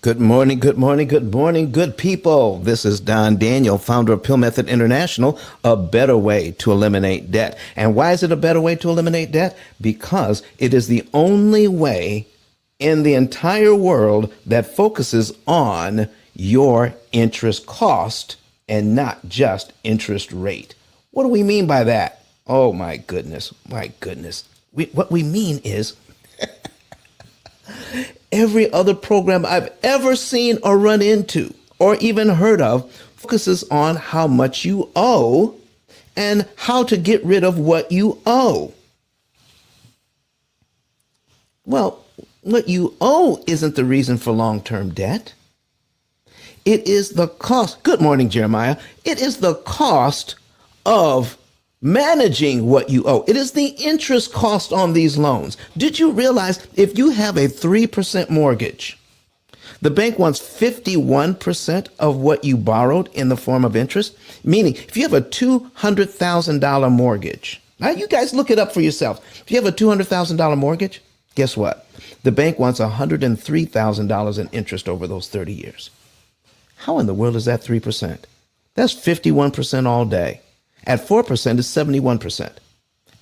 Good morning, good morning, good morning, good people. This is Don Daniel, founder of P.I.L.L Method International, a better way to eliminate debt. And why is it a better way to eliminate debt? Because it is the only way in the entire world that focuses on your interest cost and not just interest rate. What do we mean by that? Oh, my goodness, my goodness. What we mean is every other program I've ever seen or run into or even heard of focuses on how much you owe and how to get rid of what you owe. Well, what you owe isn't the reason for long-term debt. It is the cost. Good morning, Jeremiah. It is the cost of managing what you owe. It is the interest cost on these loans. Did you realize if you have a 3% mortgage, the bank wants 51% of what you borrowed in the form of interest? Meaning, if you have a $200,000 mortgage, now you guys look it up for yourself. If you have a $200,000 mortgage, guess what? The bank wants $103,000 in interest over those 30 years. How in the world is that 3%? That's 51% all day. At 4% is 71%.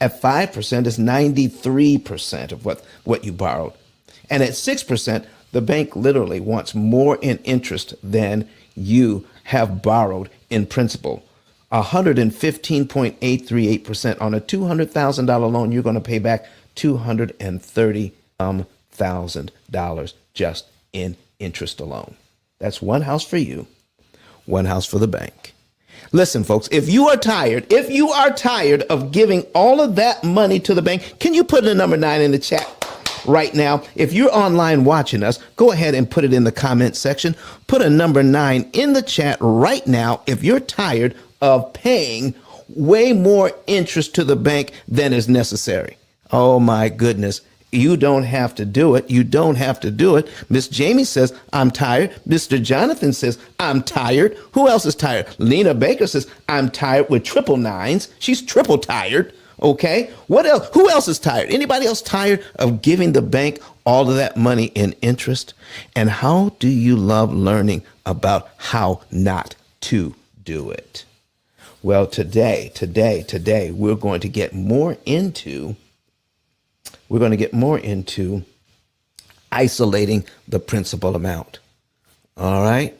At 5% is 93% of what you borrowed. And at 6%, the bank literally wants more in interest than you have borrowed in principal. 115.838% on a $200,000 loan, you're going to pay back $230,000 just in interest alone. That's one house for you, one house for the bank. Listen, folks, if you are tired of giving all of that money to the bank, can you put the number 9 in the chat right now? If you're online watching us, go ahead and put it in the comment section. Put a number 9 in the chat right now if you're tired of paying way more interest to the bank than is necessary. Oh, my goodness. You don't have to do it. You don't have to do it. Miss Jamie says, I'm tired. Mr. Jonathan says, I'm tired. Who else is tired? Lena Baker says, I'm tired with triple nines. She's triple tired. Okay. What else? Who else is tired? Anybody else tired of giving the bank all of that money in interest? And how do you love learning about how not to do it? Well, today, we're going to get more into isolating the principal amount. All right.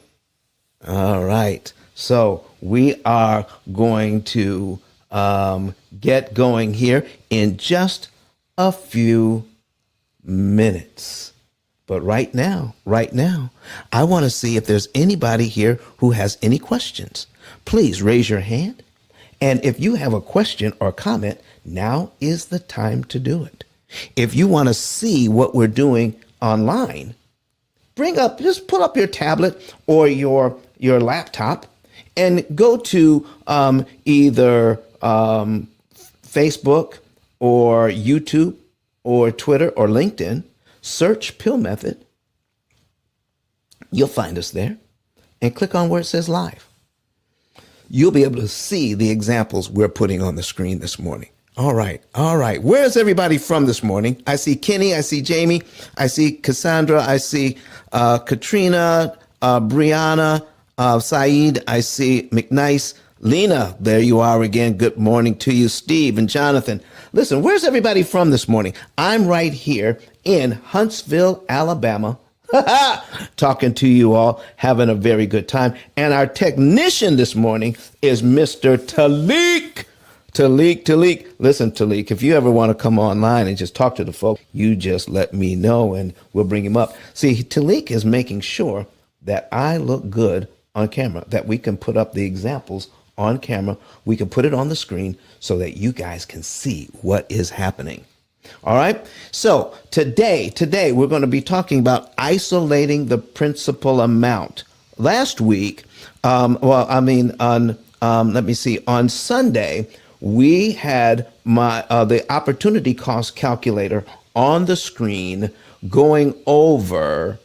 So we are going to get going here in just a few minutes. But right now, I want to see if there's anybody here who has any questions. Please raise your hand. And if you have a question or comment, now is the time to do it. If you want to see what we're doing online, just pull up your tablet or your laptop and go to either Facebook or YouTube or Twitter or LinkedIn, search P.I.L.L Method. You'll find us there and click on where it says live. You'll be able to see the examples we're putting on the screen this morning. All right. Where's everybody from this morning? I see Kenny, I see Jamie, I see Cassandra, I see Katrina, Brianna, Saeed, I see McNice, Lena, there you are again. Good morning to you, Steve and Jonathan. Listen, where's everybody from this morning? I'm right here in Huntsville, Alabama, talking to you all, having a very good time. And our technician this morning is Mr. Talik. Talik. Listen, Talik, if you ever want to come online and just talk to the folks, you just let me know and we'll bring him up. See, Talik is making sure that I look good on camera, that we can put up the examples on camera. We can put it on the screen so that you guys can see what is happening. All right. So today we're going to be talking about isolating the principal amount. Last week, on Sunday, we had the opportunity cost calculator on the screen going over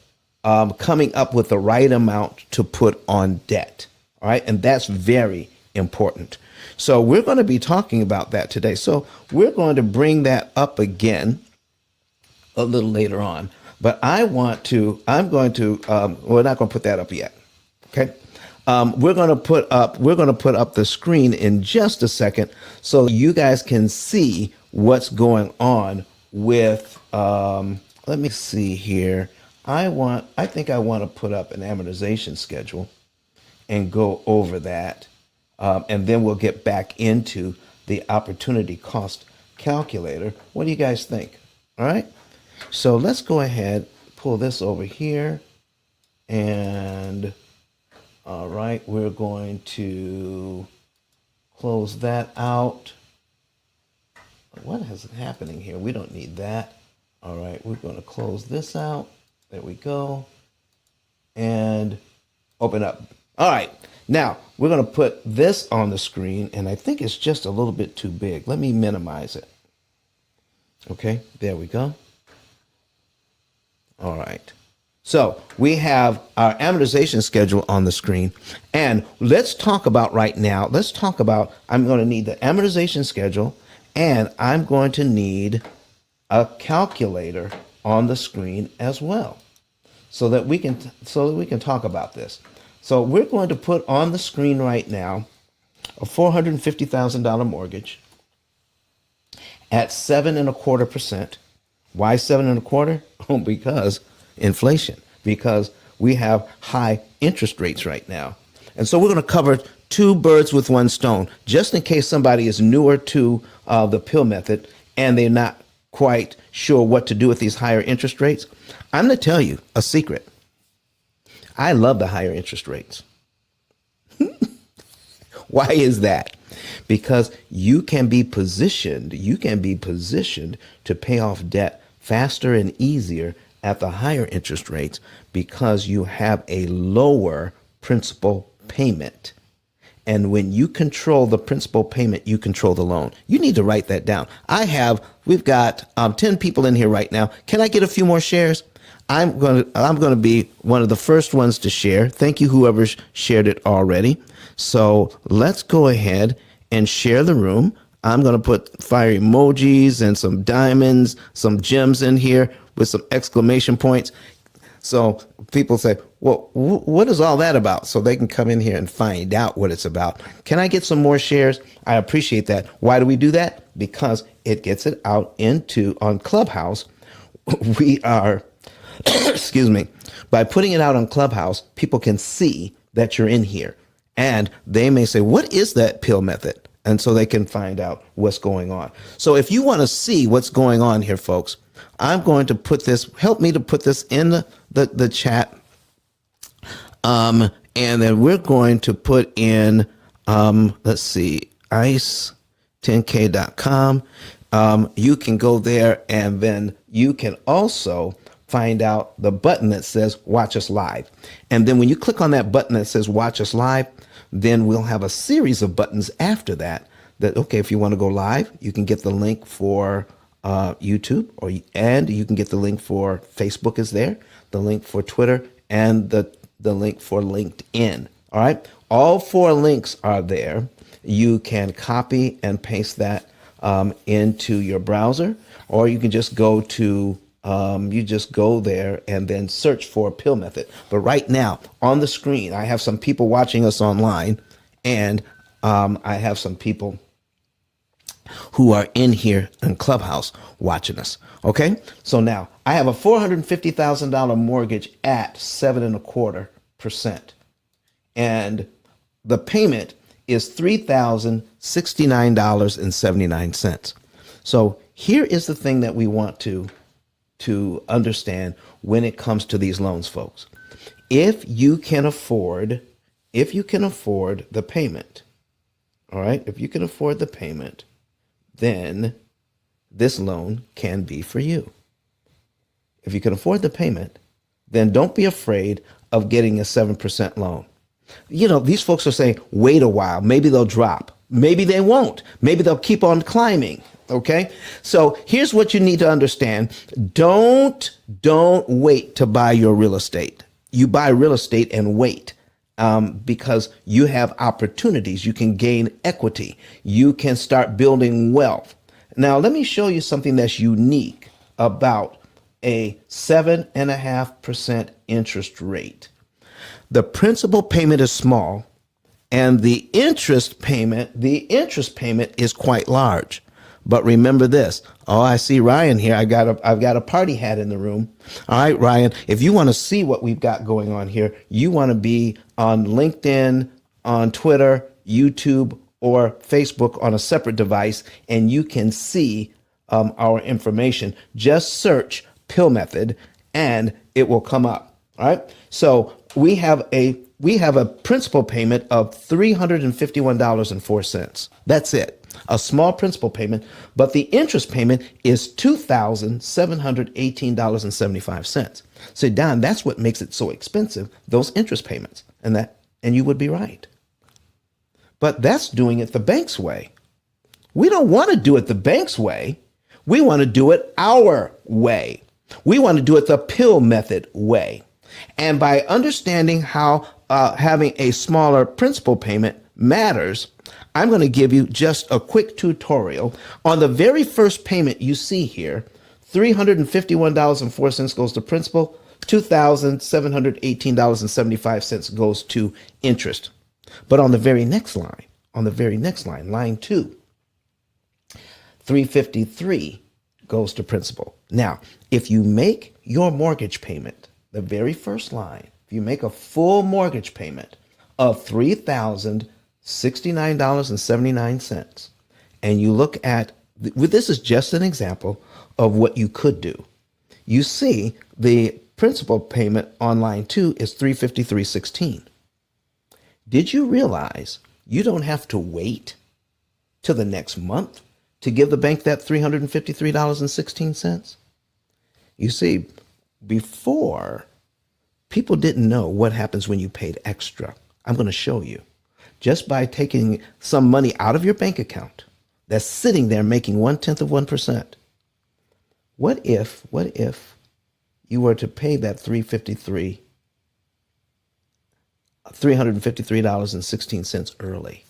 coming up with the right amount to put on debt. All right. And that's very important. So we're going to be talking about that today. So we're going to bring that up again a little later on. But I'm going to, we're not going to put that up yet. Okay. We're going to put up the screen in just a second so you guys can see what's going on with, let me see here. I think I want to put up an amortization schedule and go over that. And then we'll get back into the opportunity cost calculator. What do you guys think? All right. So let's go ahead, pull this over here. And all right, we're going to close that out. What is happening here? We don't need that. All right, we're going to close this out. There we go. And open up. All right, now we're going to put this on the screen, and I think it's just a little bit too big. Let me minimize it. Okay, there we go. All right. So we have our amortization schedule on the screen. And let's talk about right now, I'm going to need the amortization schedule, and I'm going to need a calculator on the screen as well so that we can talk about this. So we're going to put on the screen right now a $450,000 mortgage at 7.25%. Why 7.25%? Oh, because inflation, because we have high interest rates right now. And so we're going to cover two birds with one stone, just in case somebody is newer to the P.I.L.L method and they're not quite sure what to do with these higher interest rates. I'm going to tell you a secret. I love the higher interest rates. Why is that? Because you can be positioned to pay off debt faster and easier at the higher interest rates because you have a lower principal payment. And when you control the principal payment, you control the loan. You need to write that down. We've got 10 people in here right now. Can I get a few more shares? I'm going to be one of the first ones to share. Thank you, whoever's shared it already. So let's go ahead and share the room. I'm going to put fire emojis and some diamonds, some gems in here with some exclamation points. So people say, well, what is all that about? So they can come in here and find out what it's about. Can I get some more shares? I appreciate that. Why do we do that? Because it gets it out on Clubhouse. We are, excuse me, by putting it out on Clubhouse, people can see that you're in here. And they may say, what is that P.I.L.L method? And so they can find out what's going on. So if you want to see what's going on here, folks, I'm going to help me to put this in the chat. And then we're going to put in, let's see, ice10k.com. You can go there, and then you can also find out the button that says watch us live. And then when you click on that button that says watch us live, then we'll have a series of buttons after that, okay, if you want to go live, you can get the link for YouTube, and you can get the link for Facebook is there, the link for Twitter, and the link for LinkedIn. All right. All four links are there. You can copy and paste that into your browser, or you can just go there and then search for P.I.L.L method. But right now on the screen, I have some people watching us online, and I have some people who are in here in Clubhouse watching us. Okay. So now I have a $450,000 mortgage at 7.25%. And the payment is $3,069.79. So here is the thing that we want to understand when it comes to these loans, folks. If you can afford the payment, all right, if you can afford the payment, then this loan can be for you. If you can afford the payment, then don't be afraid of getting a 7% loan. You know, these folks are saying, wait a while, maybe they'll drop. Maybe they won't. Maybe they'll keep on climbing. Okay. So here's what you need to understand. Don't wait to buy your real estate. You buy real estate and wait. Because you have opportunities. You can gain equity. You can start building wealth. Now, let me show you something that's unique about a 7.5% interest rate. The principal payment is small, and the interest payment is quite large. But remember this. Oh, I see Ryan here. I've got a party hat in the room. All right, Ryan, if you want to see what we've got going on here, you want to be on LinkedIn, on Twitter, YouTube, or Facebook on a separate device, and you can see our information. Just search P.I.L.L method, and it will come up. All right. So we have a principal payment of $351.04. That's it. A small principal payment, but the interest payment is $2,718.75. So Don, that's what makes it so expensive, those interest payments. And you would be right. But that's doing it the bank's way. We don't want to do it the bank's way. We want to do it our way. We want to do it the P.I.L.L method way. And by understanding how having a smaller principal payment matters, I'm going to give you just a quick tutorial. On the very first payment you see here, $351.04 goes to principal, $2,718.75 goes to interest. But on the very next line, line 2, $353 goes to principal. Now, if you make your mortgage payment, the very first line, if you make a full mortgage payment of $3,069.79, and you look at, this is just an example of what you could do. You see the principal payment on line 2 is $353.16. Did you realize you don't have to wait till the next month to give the bank that $353.16? You see, before, people didn't know what happens when you paid extra. I'm going to show you. Just by taking some money out of your bank account that's sitting there making 0.1%. What if you were to pay that $353.16 early?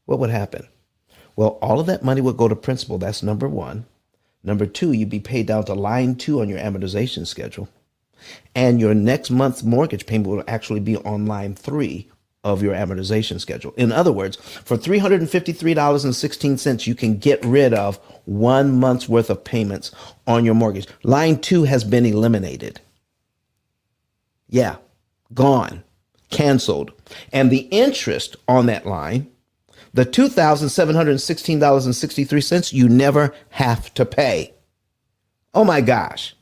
What would happen? Well, all of that money would go to principal. That's number one. Number two, you'd be paid down to line 2 on your amortization schedule. And your next month's mortgage payment will actually be on line 3 of your amortization schedule. In other words, for $353.16, you can get rid of 1 month's worth of payments on your mortgage. Line 2 has been eliminated. Yeah, gone, canceled. And the interest on that line, the $2,716.63, you never have to pay. Oh my gosh.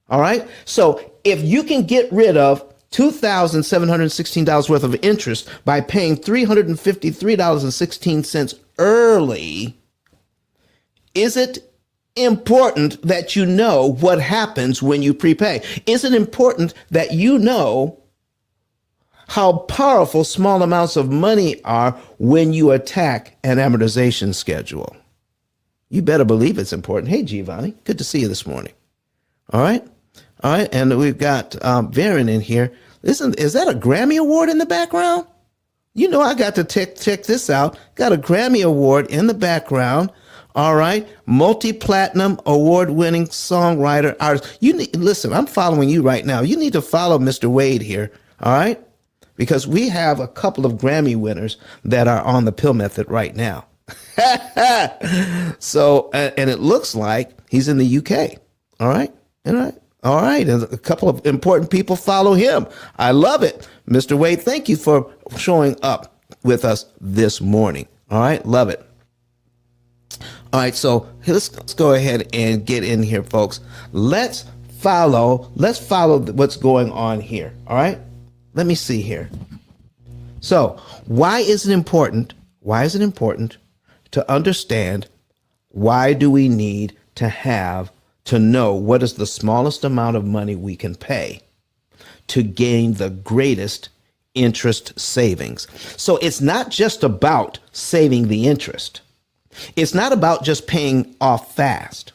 All right. So if you can get rid of $2,716 worth of interest by paying $353.16 early, is it important that you know what happens when you prepay? Is it important that you know how powerful small amounts of money are when you attack an amortization schedule? You better believe it's important. Hey, Giovanni, good to see you this morning. All right. All right. And we've got Varen in here. Listen, is that a Grammy Award in the background? You know, I got to check this out. Got a Grammy Award in the background. All right. Multi-platinum award-winning songwriter, artist. Listen, I'm following you right now. You need to follow Mr. Wade here. All right. Because we have a couple of Grammy winners that are on the P.I.L.L method right now. So, and it looks like he's in the UK. All right. All right. All right. And a couple of important people follow him. I love it. Mr. Wade, thank you for showing up with us this morning. All right. Love it. All right. So let's go ahead and get in here, folks. Let's follow what's going on here. All right. Let me see here. So why is it important? Why is it important to understand why do we need to know what is the smallest amount of money we can pay to gain the greatest interest savings? So it's not just about saving the interest. It's not about just paying off fast.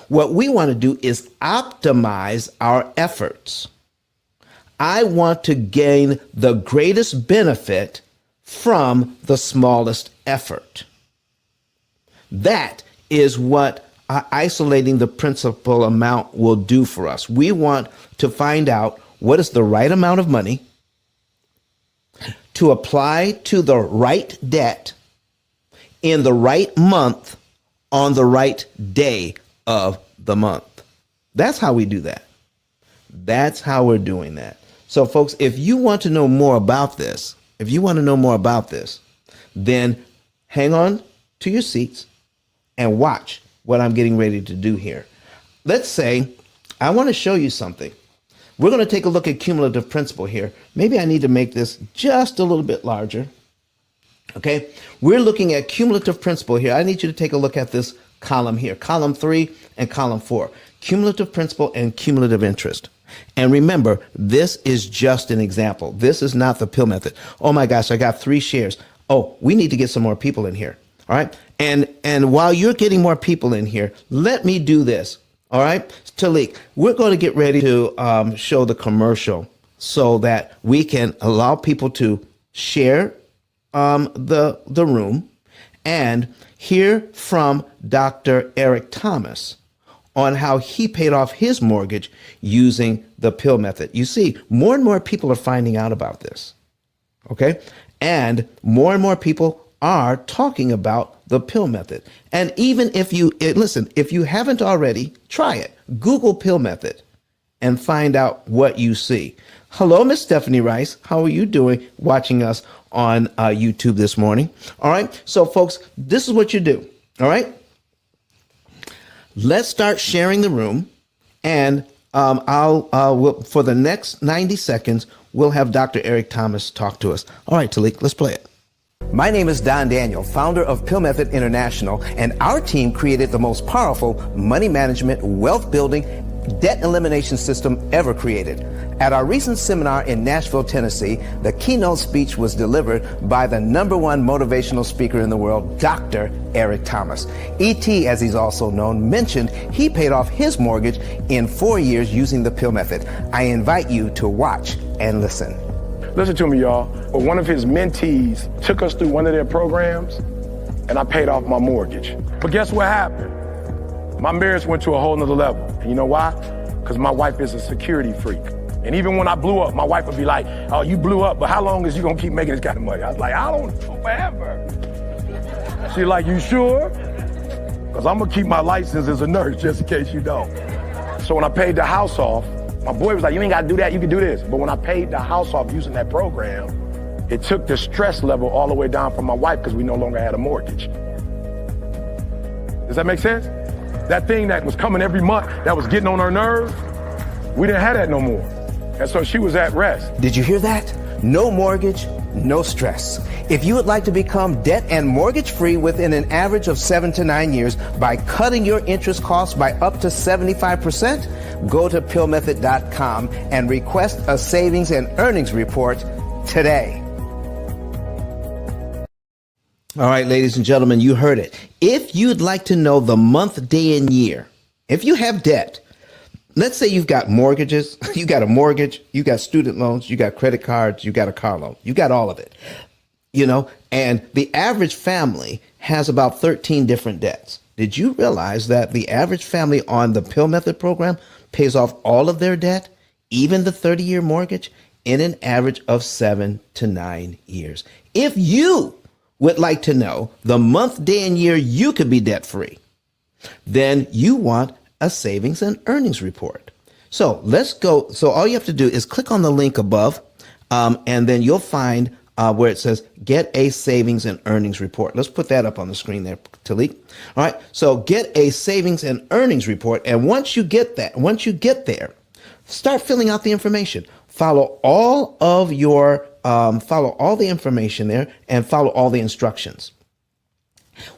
What we want to do is optimize our efforts. I want to gain the greatest benefit from the smallest effort. That is what isolating the principal amount will do for us. We want to find out what is the right amount of money to apply to the right debt in the right month on the right day of the month. That's how we do that. That's how we're doing that. So folks, if you want to know more about this, then hang on to your seats and watch what I'm getting ready to do here. Let's say I want to show you something. We're going to take a look at cumulative principal here. Maybe I need to make this just a little bit larger. Okay, we're looking at cumulative principal here. I need you to take a look at this column here, column 3 and column 4, cumulative principal and cumulative interest. And remember, this is just an example. This is not the P.I.L.L method. Oh my gosh, I got 3 shares. Oh, we need to get some more people in here. All right. And while you're getting more people in here, let me do this. All right, Talik, we're going to get ready to show the commercial so that we can allow people to share the room and hear from Dr. Eric Thomas on how he paid off his mortgage using the P.I.L.L method. You see, more and more people are finding out about this. Okay, and more people are talking about the P.I.L.L method. And even if you listen, if you haven't already, try it. Google P.I.L.L method and find out what you see. Hello, Miss Stephanie Rice. How are you doing watching us on YouTube this morning? All right. So, folks, this is what you do. All right. Let's start sharing the room. And we'll, for the next 90 seconds, we'll have Dr. Eric Thomas talk to us. All right, Talik, let's play it. My name is Don Daniel, founder of P.I.L.L Method International, and our team created the most powerful money management, wealth building, debt elimination system ever created. At our recent seminar in Nashville, Tennessee, the keynote speech was delivered by the #1 motivational speaker in the world, Dr. Eric Thomas. E.T., as he's also known, mentioned he paid off his mortgage in 4 years using the P.I.L.L method. I invite you to watch and listen. Listen to me, y'all. One of his mentees took us through one of their programs, and I paid off my mortgage. But guess what happened? My marriage went to a whole nother level. And you know why? Because my wife is a security freak. And even when I blew up, my wife would be like, oh, you blew up, but how long is you gonna keep making this kind of money? I was like, I don't know, forever. She's like, you sure? Because I'm gonna keep my license as a nurse just in case you don't. So when I paid the house off, my boy was like, you ain't gotta do that, you can do this. But when I paid the house off using that program, it took the stress level all the way down from my wife because we no longer had a mortgage. Does that make sense? That thing that was coming every month, that was getting on her nerves, we didn't have that no more. And so she was at rest. Did you hear that? No mortgage, no stress. If you would like to become debt and mortgage free within an average of 7 to 9 years by cutting your interest costs by up to 75%, go to pillmethod.com and request a savings and earnings report today. All right, ladies and gentlemen, you heard it. If you'd like to know the month, day, and year, if you have debt, let's say you've got mortgages, you got a mortgage, you got student loans, you got credit cards, you got a car loan, you got all of it, you know, and the average family has about 13 different debts. Did you realize that the average family on the P.I.L.L method program pays off all of their debt, even the 30-year mortgage, in an average of 7 to 9 years? If you would like to know the month, day, and year you could be debt free, then you want a savings and earnings report. So let's go. So all you have to do is click on the link above, and then you'll find where it says get a savings and earnings report. Let's put that up on the screen there, Talik. All right. So get a savings and earnings report. And once you get there, start filling out the information. Follow all of your follow all the information there and follow all the instructions.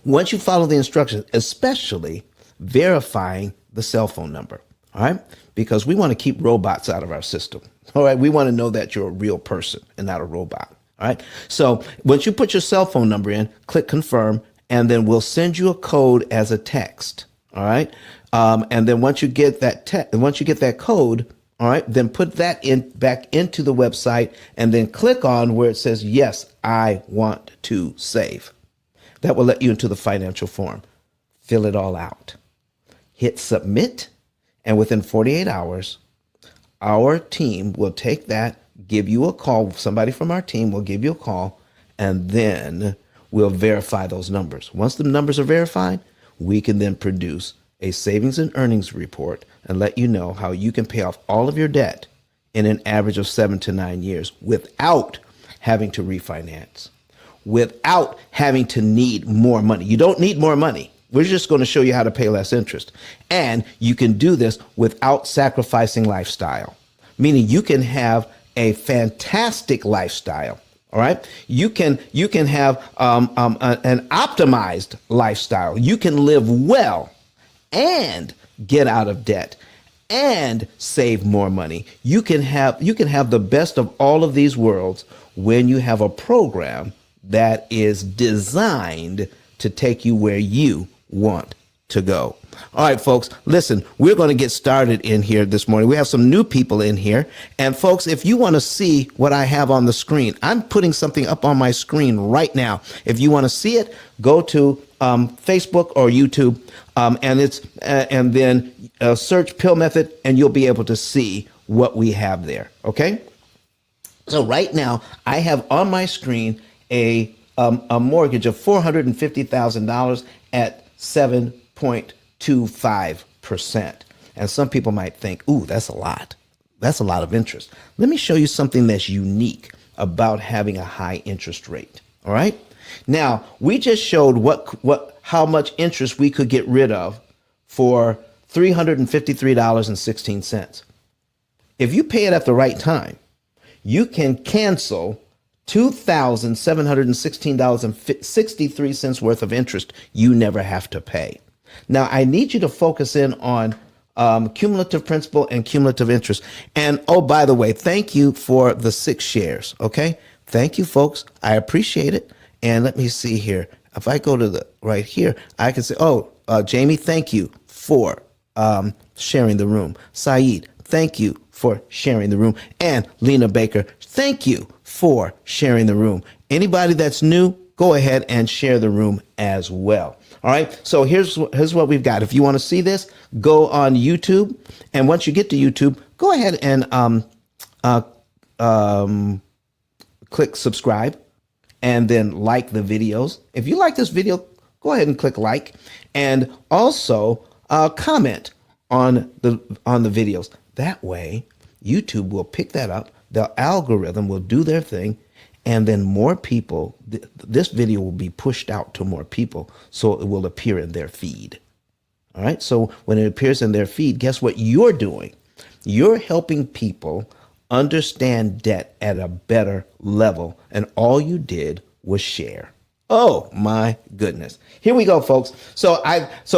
Once you follow the instructions, especially verifying the cell phone number, all right? Because we want to keep robots out of our system, all right? We want to know that you're a real person and not a robot, all right? So once you put your cell phone number in, click confirm, and then we'll send you a code as a text, all right? And then once you get that code, all right, then put that in back into the website and then click on where it says, yes, I want to save. That will let you into the financial form. Fill it all out. hit submit, and within 48 hours, our team will take that, give you a call. Somebody from our team will give you a call, and then we'll verify those numbers. Once the numbers are verified, we can then produce a savings and earnings report and let you know how you can pay off all of your debt in an average of 7 to 9 years without having to refinance, without having to need more money. You don't need more money. We're just going to show you how to pay less interest. And you can do this without sacrificing lifestyle, meaning you can have a fantastic lifestyle. All right. You can have an optimized lifestyle. You can live well and get out of debt and save more money. You can have the best of all of these worlds when you have a program that is designed to take you where you want to go. All right, folks, listen, we're going to get started in here this morning. We have some new people in here. And folks, if you want to see what I have on the screen, I'm putting something up on my screen right now. If you want to see it, go to Facebook or YouTube, and then search P.I.L.L Method, and you'll be able to see what we have there. Okay. So right now I have on my screen a mortgage of $450,000 at 7.25%. And some people might think, ooh, that's a lot. That's a lot of interest. Let me show you something that's unique about having a high interest rate. All right. Now, we just showed how much interest we could get rid of for $353.16. If you pay it at the right time, you can cancel $2,716.63 worth of interest you never have to pay. Now, I need you to focus in on cumulative principal and cumulative interest. And oh, by the way, thank you for the 6 shares. Okay. Thank you, folks. I appreciate it. And let me see here. If I go to the right here, I can say, Jamie, thank you for sharing the room. Saeed, thank you for sharing the room. And Lena Baker, thank you for sharing the room. Anybody that's new, go ahead and share the room as well. All right. So here's what we've got. If you want to see this, go on YouTube. And once you get to YouTube, go ahead and click subscribe and then like the videos. If you like this video, go ahead and click like, and also comment on the videos. That way, YouTube will pick that up. The algorithm will do their thing, and then more people, this video will be pushed out to more people, so it will appear in their feed. All right. So when it appears in their feed, guess what you're doing? You're helping people understand debt at a better level, and all you did was share. Oh my goodness. Here we go, folks. So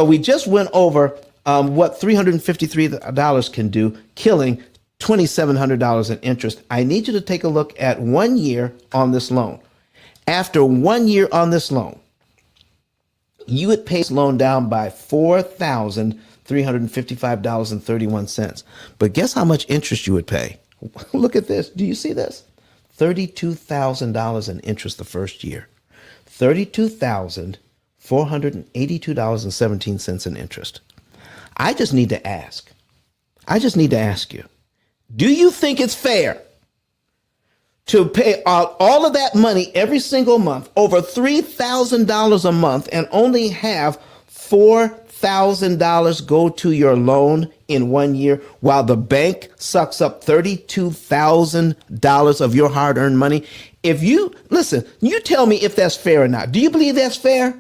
we just went over what $353 can do, killing $2,700 in interest. I need you to take a look at 1 year on this loan. After 1 year on this loan, you would pay this loan down by $4,355.31. But guess how much interest you would pay? Look at this. Do you see this? $32,000 in interest the first year. $32,482.17 in interest. I just need to ask you, do you think it's fair to pay out all of that money every single month, over $3,000 a month, and only have $4,000 go to your loan in 1 year, while the bank sucks up $32,000 of your hard-earned money? If you listen, you tell me if that's fair or not. Do you believe that's fair?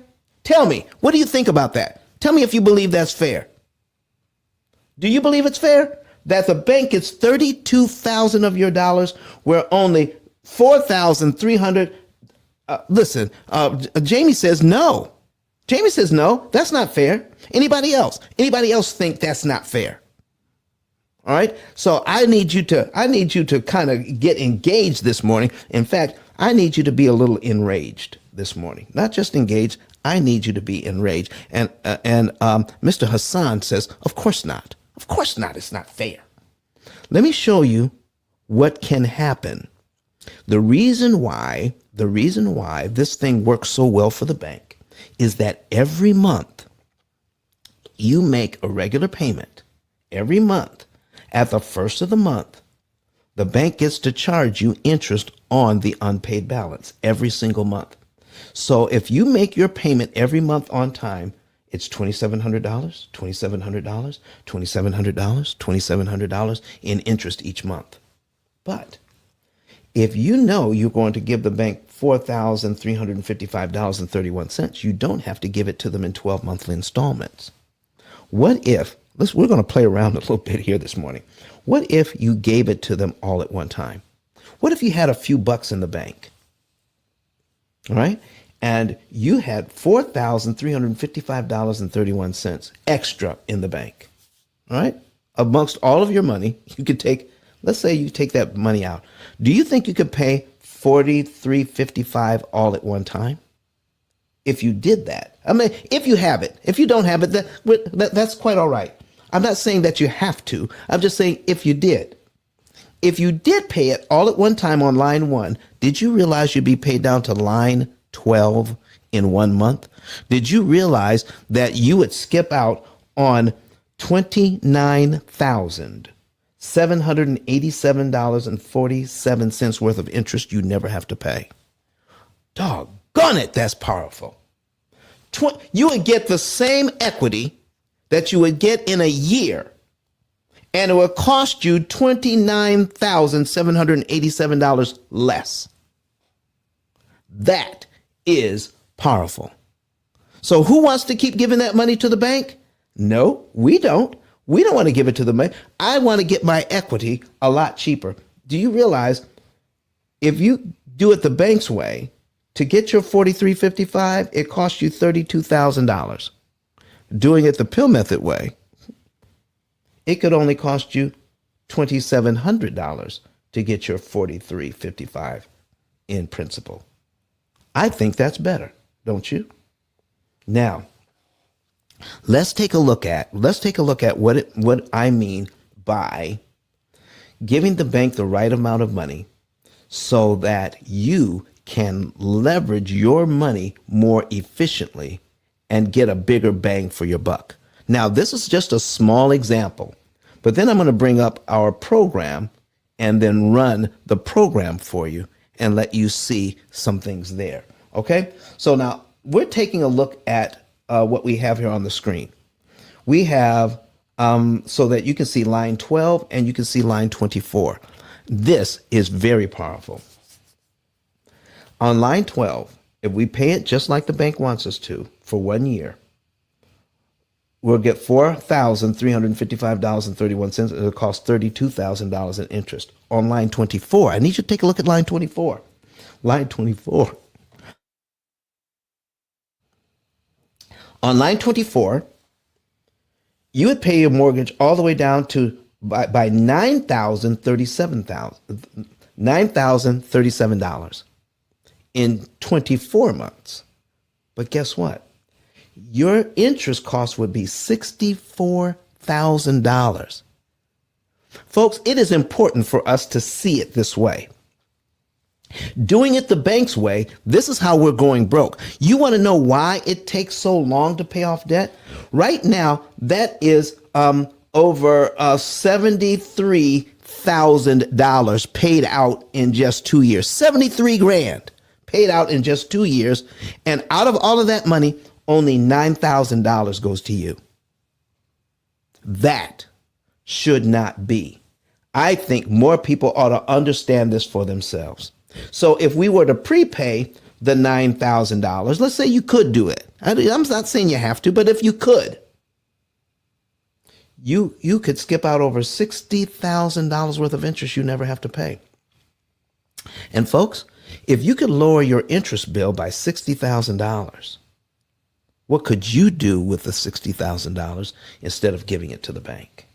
Tell me. What do you think about that? Tell me if you believe that's fair. Do you believe it's fair that the bank gets $32,000 of your dollars, where only $4,300? Listen, Jamie says no. Jamie says no. That's not fair. Anybody else? Anybody else think that's not fair? All right. So I need you to kind of get engaged this morning. In fact, I need you to be a little enraged this morning. Not just engaged. I need you to be enraged. And Mr. Hassan says, of course not. Of course not. It's not fair. Let me show you what can happen. The reason why this thing works so well for the bank is that every month, You make a regular payment every month. At the first of the month, the bank gets to charge you interest on the unpaid balance every single month. So if you make your payment every month on time, it's $2,700, $2,700, $2,700, $2,700 in interest each month. But if you know you're going to give the bank $4,355.31, you don't have to give it to them in 12 monthly installments. What if, we're going to play around a little bit here this morning. What if you gave it to them all at one time? What if you had a few bucks in the bank? All right. And you had $4,355.31 extra in the bank. All right. Amongst all of your money, you could take, let's say you take that money out. Do you think you could pay $4,355 all at one time? If you did that, I mean, if you have it, if you don't have it, that's quite all right. I'm not saying that you have to. I'm just saying if you did. If you did pay it all at one time on line 1, did you realize you'd be paid down to line 12 in 1 month? Did you realize that you would skip out on $29,787.47 worth of interest you never have to pay? Doggone it, that's powerful. You would get the same equity that you would get in a year, and it would cost you $29,787 less. That is powerful. So who wants to keep giving that money to the bank? No, we don't. We don't want to give it to the bank. I want to get my equity a lot cheaper. Do you realize if you do it the bank's way, to get your $4,355, it costs you $32,000. Doing it the P.I.L.L method way, it could only cost you $2,700 to get your $4,355 in principal. I think that's better, don't you? Now, let's take a look at what I mean by giving the bank the right amount of money so that you can leverage your money more efficiently and get a bigger bang for your buck. Now, this is just a small example, but then I'm going to bring up our program and then run the program for you and let you see some things there. Okay? So now we're taking a look at what we have here on the screen. We have, so that you can see line 12 and you can see line 24. This is very powerful. On line 12, if we pay it just like the bank wants us to for 1 year, we'll get $4,355.31. It'll cost $32,000 in interest. On line 24, I need you to take a look at line 24. Line 24. On line 24, you would pay your mortgage all the way down to by $9,037 in 24 months. But guess what? Your interest cost would be $64,000. Folks, it is important for us to see it this way. Doing it the bank's way, this is how we're going broke. You want to know why it takes so long to pay off debt? Right now, that is over $73,000 paid out in just 2 years. 73 grand paid out in just 2 years. And out of all of that money, only $9,000 goes to you. That should not be. I think more people ought to understand this for themselves. So if we were to prepay the $9,000, let's say you could do it. I'm not saying you have to, but if you could, you could skip out over $60,000 worth of interest you never have to pay. And folks, if you could lower your interest bill by $60,000, what could you do with the $60,000 instead of giving it to the bank?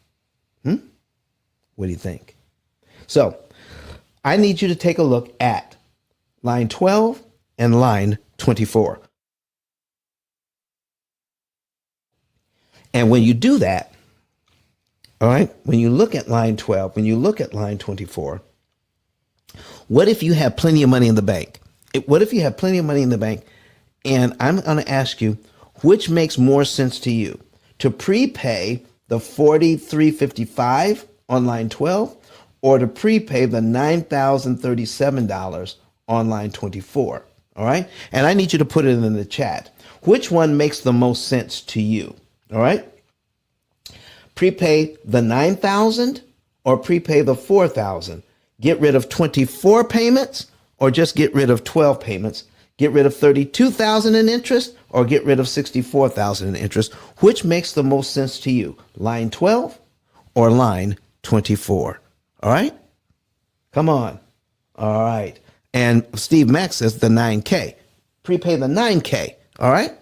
What do you think? So I need you to take a look at line 12 and line 24. And when you do that, all right, when you look at line 12, when you look at line 24, what if you have plenty of money in the bank? What if you have plenty of money in the bank? And I'm going to ask you, which makes more sense to you? to prepay the $43.55 on line 12 or to prepay the $9,037 on line 24. All right. And I need you to put it in the chat. Which one makes the most sense to you? All right. Prepay the 9,000 or prepay the 4,000. Get rid of 24 payments or just get rid of 12 payments. Get rid of 32,000 in interest or get rid of 64,000 in interest. Which makes the most sense to you? Line 12 or line 24? All right. Come on. All right. And Steve Mack says the 9K. Prepay the 9K. All right.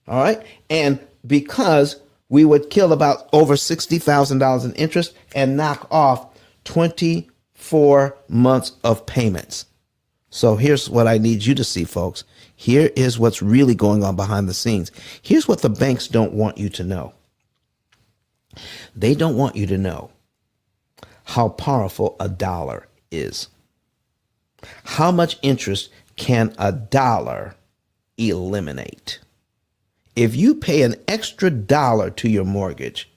All right. And because we would kill about over $60,000 in interest and knock off 24 months of payments. So here's what I need you to see, folks. Here is what's really going on behind the scenes. Here's what the banks don't want you to know. They don't want you to know how powerful a dollar is. How much interest can a dollar eliminate? If you pay an extra dollar to your mortgage,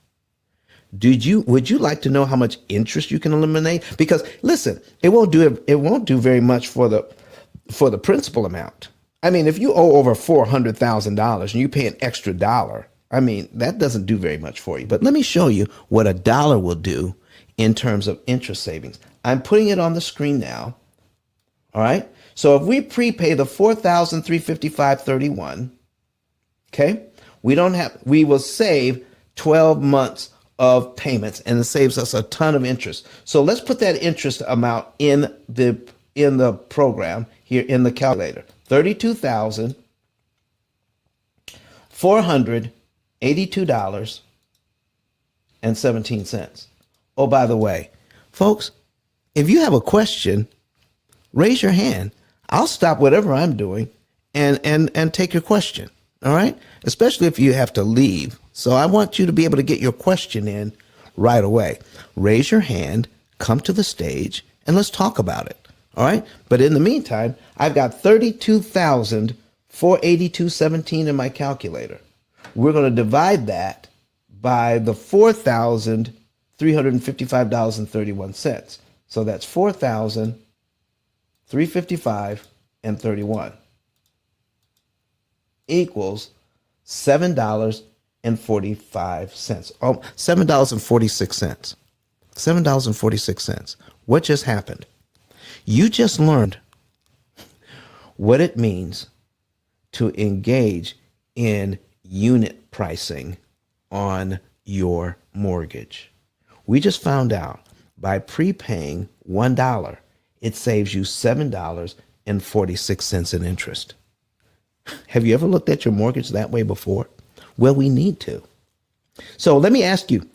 would you like to know how much interest you can eliminate? Because listen, it won't do very much for the principal amount. I mean, if you owe over $400,000 and you pay an extra dollar, I mean, that doesn't do very much for you. But let me show you what a dollar will do in terms of interest savings. I'm putting it on the screen now. All right. So if we prepay the $4,355.31, okay, we will save 12 months of payments, and it saves us a ton of interest. So let's put that interest amount in the program here in the calculator. $32,482.17. Oh, by the way, folks, if you have a question, raise your hand. I'll stop whatever I'm doing and take your question. All right. Especially if you have to leave. So I want you to be able to get your question in right away. Raise your hand, come to the stage, and let's talk about it. All right. But in the meantime, I've got $32,482.17 in my calculator. We're going to divide that by the $4,355.31. So that's $4,355.31 equals $7.45. Oh, $7.46. $7.46. What just happened? You just learned what it means to engage in unit pricing on your mortgage. We just found out by prepaying $1, it saves you $7.46 in interest. Have you ever looked at your mortgage that way before? Well, we need to. So let me ask you,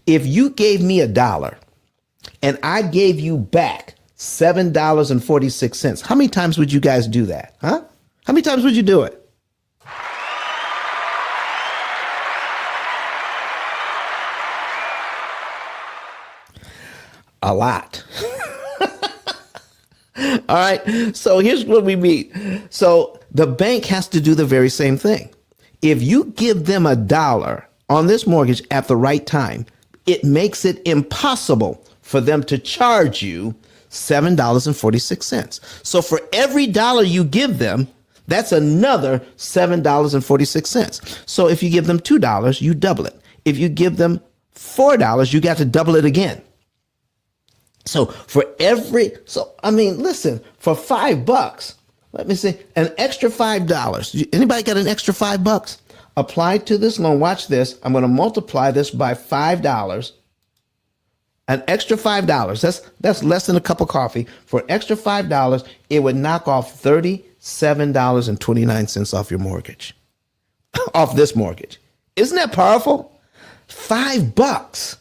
if you gave me $1 and I gave you back $7.46, how many times would you guys do that? Huh? How many times would you do it? A lot. All right. So here's what we mean. So the bank has to do the very same thing. If you give them $1 on this mortgage at the right time, it makes it impossible for them to charge you $7.46. So for every dollar you give them, that's another $7.46. So if you give them $2, you double it. If you give them $4, you got to double it again. So for listen, for $5, let me see, an extra $5. Anybody got an extra $5 applied to this loan? Watch this. I'm going to multiply this by $5. An extra $5. That's less than a cup of coffee. For an extra $5, it would knock off $37.29 off your mortgage, off this mortgage. Isn't that powerful? $5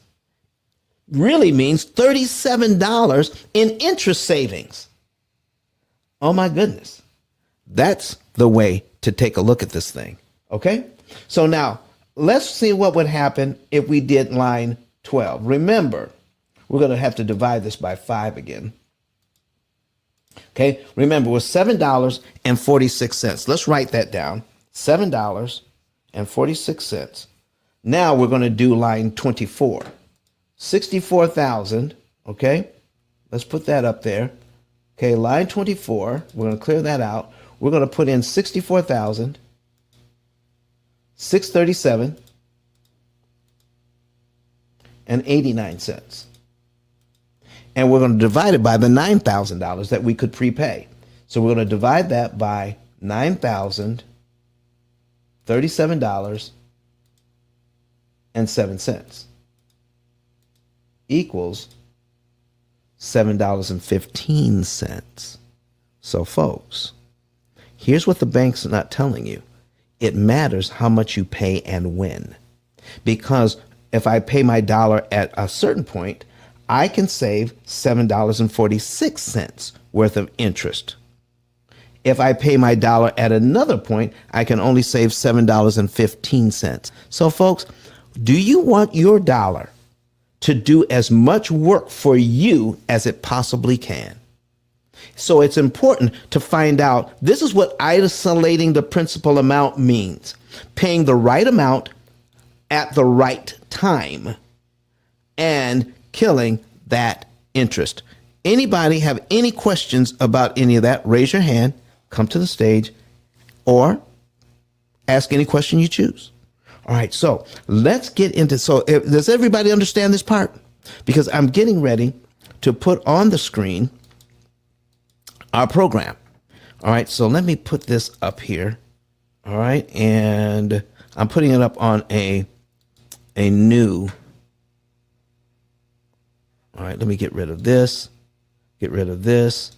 really means $37 in interest savings. Oh my goodness. That's the way to take a look at this thing. Okay. So now let's see what would happen if we did line 12. Remember, we're going to have to divide this by 5 again. Okay. Remember, it was $7.46. Let's write that down. $7.46. Now we're going to do line 24. 64,000, okay? Let's put that up there. Okay, line 24, we're going to clear that out. We're going to put in 64,000, 637 and 89 cents. And we're going to divide it by the $9,000 that we could prepay. So we're going to divide that by $9,037.07 equals $7.15. So folks, here's what the bank's not telling you. It matters how much you pay and when. Because if I pay my dollar at a certain point, I can save $7.46 worth of interest. If I pay my dollar at another point, I can only save $7.15. So folks, do you want your dollar to do as much work for you as it possibly can? So it's important to find out, this is what isolating the principal amount means. Paying the right amount at the right time and killing that interest. Anybody have any questions about any of that? Raise your hand, come to the stage, or ask any question you choose. All right, so let's get into, does everybody understand this part? Because I'm getting ready to put on the screen our program. All right, so let me put this up here. All right, and I'm putting it up on a new. All right, let me get rid of this, get rid of this.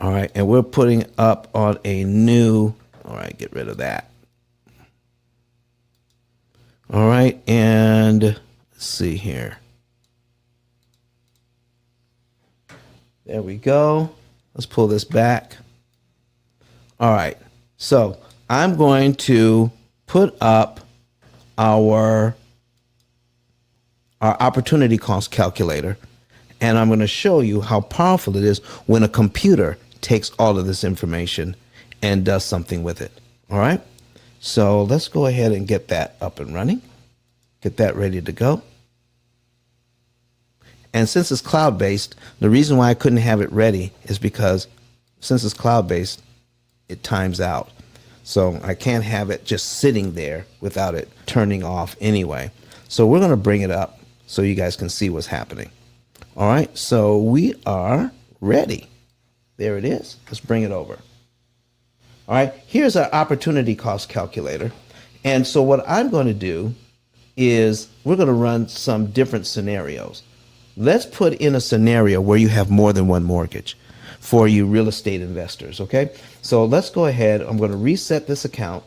All right, and we're putting up on a new, all right, get rid of that. All right, and let's see here. There we go. Let's pull this back. All right, so I'm going to put up our opportunity cost calculator, and I'm going to show you how powerful it is when a computer takes all of this information and does something with it. All right, so let's go ahead and get that up and running, get that ready to go. And since it's cloud-based, the reason why I couldn't have it ready is because since it's cloud-based, it times out. So I can't have it just sitting there without it turning off anyway. So we're going to bring it up so you guys can see what's happening. All right, so we are ready. There it is. Let's bring it over. All right, here's our opportunity cost calculator. And so what I'm going to do is we're going to run some different scenarios. Let's put in a scenario where you have more than one mortgage for you real estate investors, okay? So let's go ahead. I'm going to reset this account.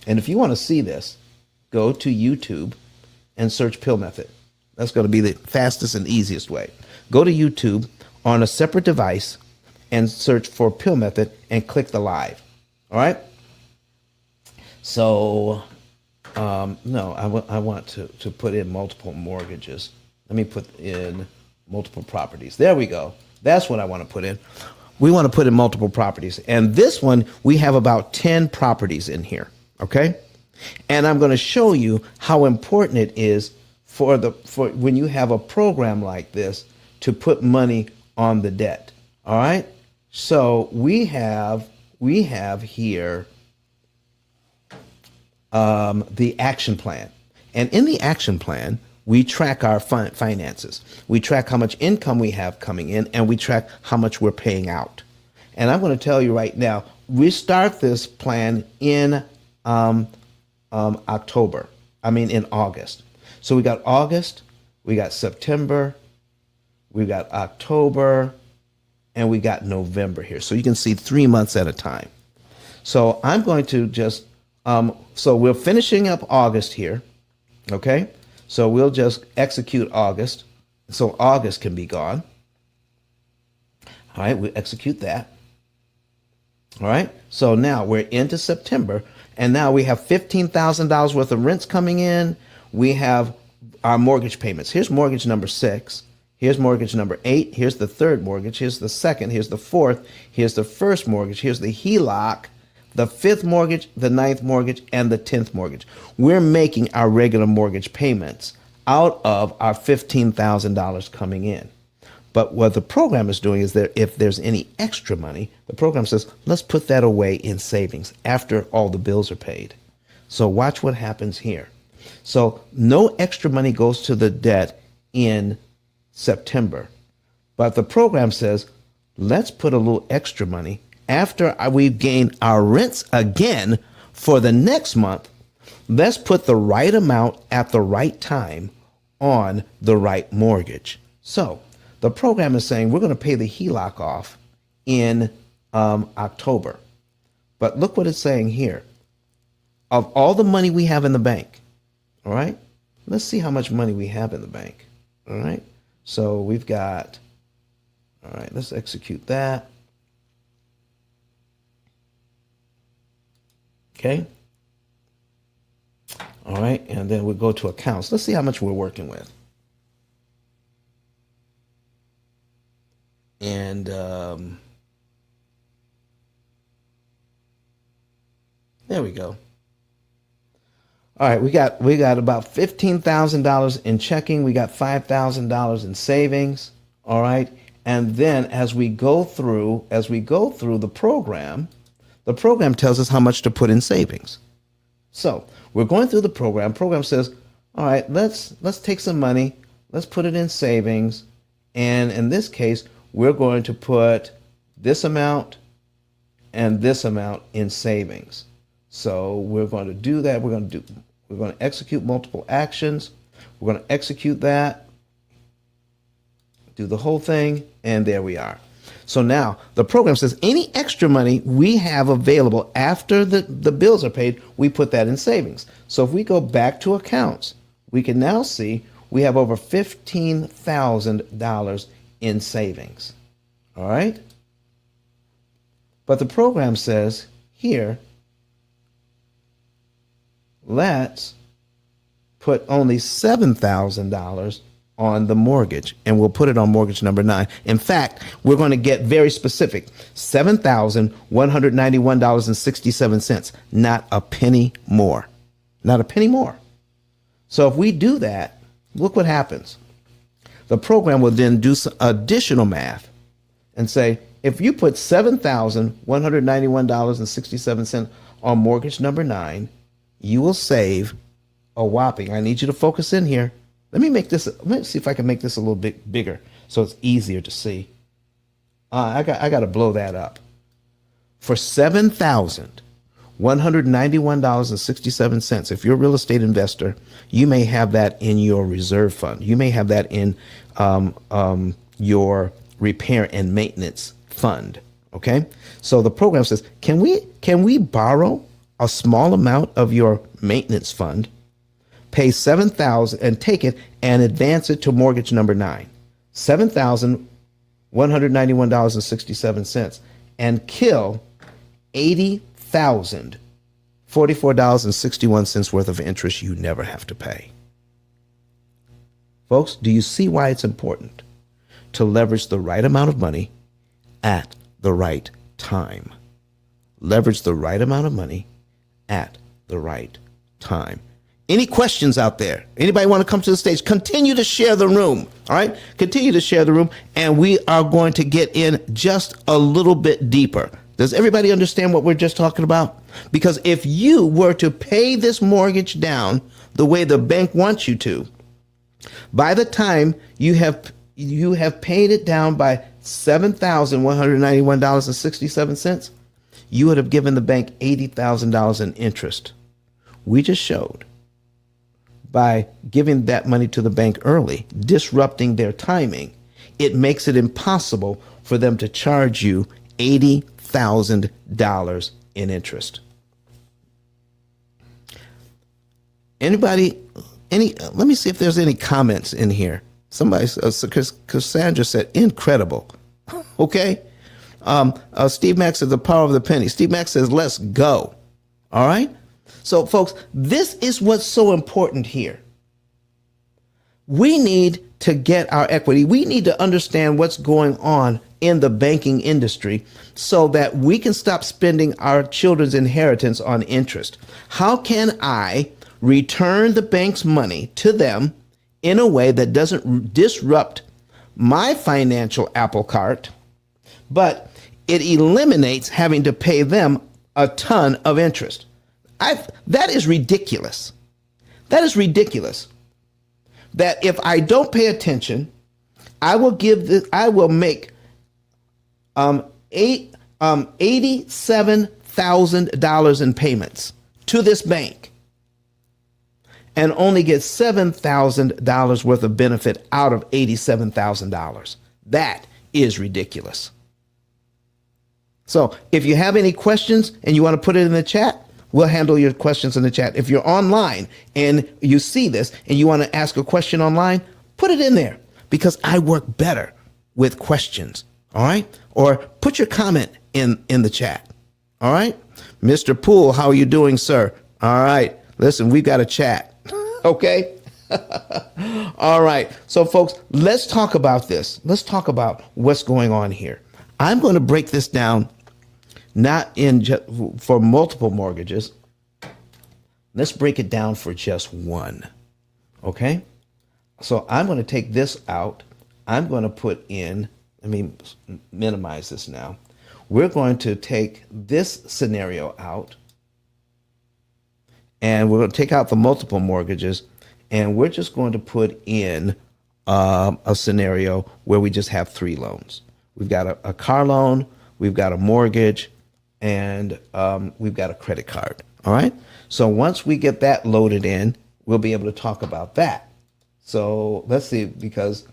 And if you want to see this, go to YouTube and search P.I.L.L method. That's going to be the fastest and easiest way. Go to YouTube on a separate device and search for P.I.L.L method and click the live. All right? So, no, I want to put in multiple mortgages. Let me put in multiple properties. There we go. That's what I want to put in. We want to put in multiple properties. And this one, we have about 10 properties in here, okay? And I'm going to show you how important it is for when you have a program like this to put money on the debt, all right? So we have here the action plan. And in the action plan, we track our finances. We track how much income we have coming in, and we track how much we're paying out. And I'm going to tell you right now, we start this plan in in August. So we got August, we got September, we got October, and we got November here. So you can see 3 months at a time. So I'm going to just, so we're finishing up August here, okay? So we'll just execute August. So August can be gone. All right, we execute that. All right, so now we're into September, and now we have $15,000 worth of rents coming in. We have our mortgage payments. Here's mortgage number 6. Here's mortgage number 8. Here's the third mortgage. Here's the second. Here's the fourth. Here's the first mortgage. Here's the HELOC the 5th mortgage, the 9th mortgage, and the 10th mortgage. We're making our regular mortgage payments out of our $15,000 coming in. But what the program is doing is that if there's any extra money, the program says, let's put that away in savings after all the bills are paid. So watch what happens here. So no extra money goes to the debt in September. But the program says, let's put a little extra money after we've gained our rents again for the next month. Let's put the right amount at the right time on the right mortgage. So the program is saying we're going to pay the HELOC off in October. But look what it's saying here. Of all the money we have in the bank, all right, let's see how much money we have in the bank. All right, so we've got, all right, let's execute that. Okay. All right, and then we'll go to accounts. Let's see how much we're working with. And there we go. All right, we got about $15,000 in checking. We got $5,000 in savings. All right, and then as we go through the program tells us how much to put in savings. So we're going through the program. Program says, all right, let's take some money, let's put it in savings, and in this case, we're going to put this amount and this amount in savings. So we're going to do that. We're going to execute multiple actions. We're going to execute that, do the whole thing, and there we are. So now the program says any extra money we have available after the bills are paid, we put that in savings. So if we go back to accounts, we can now see we have over $15,000 in savings. All right? But the program says here, let's put only $7,000 on the mortgage, and we'll put it on mortgage number 9. In fact, we're going to get very specific. $7,191.67, not a penny more. Not a penny more. So if we do that, look what happens. The program will then do some additional math and say, if you put $7,191.67 on mortgage number 9, you will save a whopping, I need you to focus in here. Let me see if I can make this a little bit bigger so it's easier to see. I got to blow that up. For $7,191.67, if you're a real estate investor, you may have that in your reserve fund. You may have that in your repair and maintenance fund. Okay, so the program says, can we borrow a small amount of your maintenance fund, pay $7,000 and take it and advance it to mortgage number 9, $7,191.67, and kill $80,044.61 worth of interest you never have to pay. Folks, do you see why it's important to leverage the right amount of money at the right time? Leverage the right amount of money at the right time. Any questions out there? Anybody want to come to the stage? Continue to share the room. All right. Continue to share the room. And we are going to get in just a little bit deeper. Does everybody understand what we're just talking about? Because if you were to pay this mortgage down the way the bank wants you to, by the time you have paid it down by $7,191.67, you would have given the bank $80,000 in interest. We just showed by giving that money to the bank early, disrupting their timing, it makes it impossible for them to charge you $80,000 in interest. Anybody, let me see if there's any comments in here. Somebody, Cassandra said, incredible. Okay. Steve Mack says the power of the penny. Steve Mack says, let's go. All right. So folks, this is what's so important here. We need to get our equity. We need to understand what's going on in the banking industry so that we can stop spending our children's inheritance on interest? How can I return the bank's money to them in a way that doesn't disrupt my financial apple cart, but it eliminates having to pay them a ton of interest? That is ridiculous. That is ridiculous. That if I don't pay attention, I will make $87,000 in payments to this bank and only get $7,000 worth of benefit out of $87,000. That is ridiculous. So if you have any questions and you want to put it in the chat, we'll handle your questions in the chat. If you're online and you see this and you want to ask a question online, put it in there because I work better with questions. All right. Or put your comment in the chat. All right. Mr. Poole, how are you doing, sir? All right. Listen, we've got a chat. Okay. All right. So, folks, let's talk about this. Let's talk about what's going on here. I'm going to break this down, not for multiple mortgages. Let's break it down for just one. Okay. So I'm going to take this out. I'm going to put in, let me minimize this now. We're going to take this scenario out, and we're going to take out the multiple mortgages, and we're just going to put in a scenario where we just have 3 loans. We've got a car loan, we've got a mortgage, and we've got a credit card. All right. So once we get that loaded in, we'll be able to talk about that. So let's see, because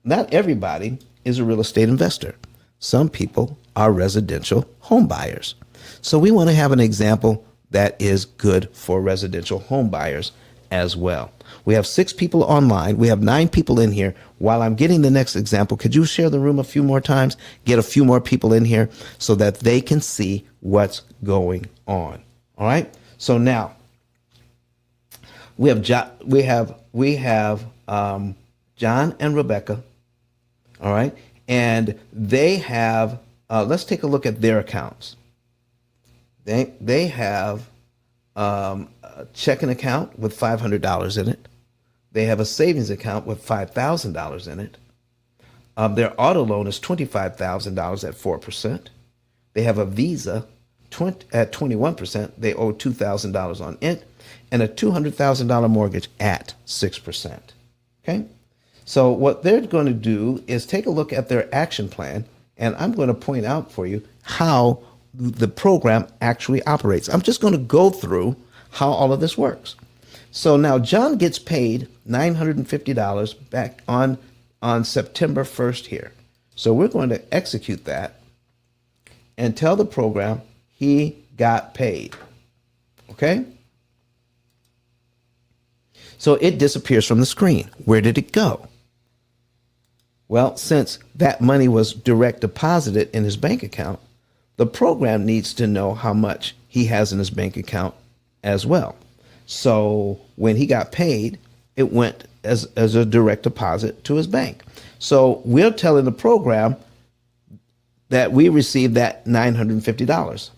not everybody is a real estate investor. Some people are residential home buyers. So we want to have an example that is good for residential home buyers as well. We have 6 people online. We have 9 people in here. While I'm getting the next example, could you share the room a few more times? Get a few more people in here so that they can see what's going on. All right. So now we have John and Rebecca. All right. And they have, let's take a look at their accounts. They have a checking account with $500 in it. They have a savings account with $5,000 in it. Their auto loan is $25,000 at 4%. They have a Visa at 21%. They owe $2,000 on it, and a $200,000 mortgage at 6%. Okay. So what they're going to do is take a look at their action plan, and I'm going to point out for you how the program actually operates. I'm just going to go through how all of this works. So now John gets paid $950 back on September 1st here. So we're going to execute that and tell the program he got paid. Okay? So it disappears from the screen. Where did it go? Well, since that money was direct deposited in his bank account, the program needs to know how much he has in his bank account as well. So when he got paid, it went as a direct deposit to his bank. So we're telling the program that we received that $950.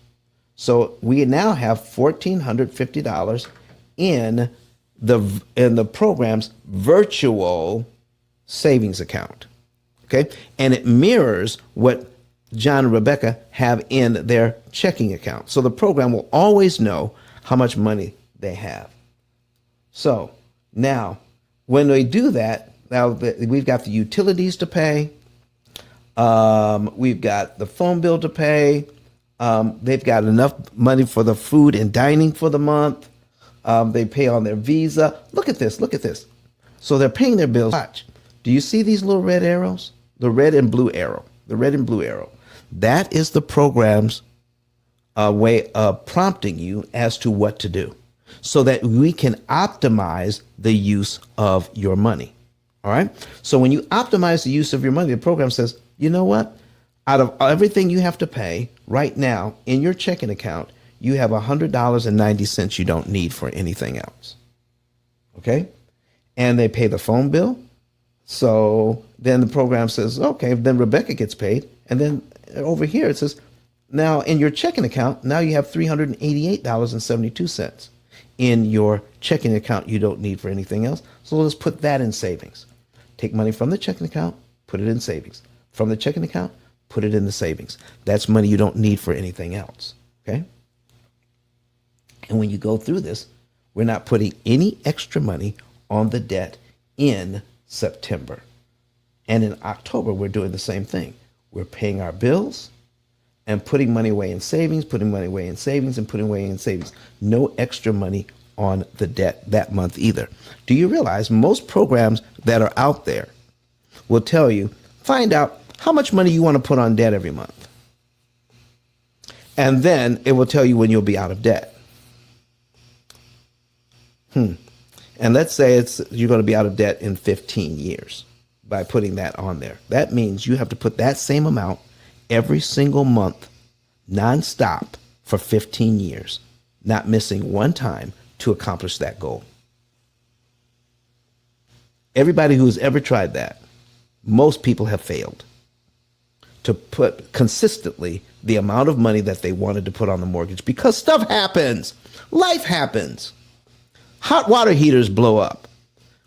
So we now have $1,450 in the program's virtual savings account. Okay. And it mirrors what John and Rebecca have in their checking account. So the program will always know how much money they have. So now when they do that, now we've got the utilities to pay. We've got the phone bill to pay. They've got enough money for the food and dining for the month. They pay on their Visa. Look at this. Look at this. So they're paying their bills. Watch. Do you see these little red arrows? The red and blue arrow. The red and blue arrow. That is the program's way of prompting you as to what to do so that we can optimize the use of your money. All right. So when you optimize the use of your money, the program says, you know what? Out of everything you have to pay right now in your checking account, you have $100.90 you don't need for anything else. Okay. And they pay the phone bill. So then the program says, okay, then Rebecca gets paid And then over here it says, now in your checking account, now you have $388.72 in your checking account you don't need for anything else. So let's put that in savings. Take money from the checking account, put it in savings. From the checking account, put it in the savings. That's money you don't need for anything else. Okay? And when you go through this, we're not putting any extra money on the debt in September. And in October, we're doing the same thing. We're paying our bills and putting money away in savings, putting money away in savings, and putting away in savings. No extra money on the debt that month either. Do you realize most programs that are out there will tell you, find out how much money you want to put on debt every month. And then it will tell you when you'll be out of debt. And let's say you're going to be out of debt in 15 years by putting that on there. That means you have to put that same amount every single month, nonstop, for 15 years, not missing one time to accomplish that goal. Everybody who's ever tried that, most people have failed to put consistently the amount of money that they wanted to put on the mortgage because stuff happens. Life happens. Hot water heaters blow up.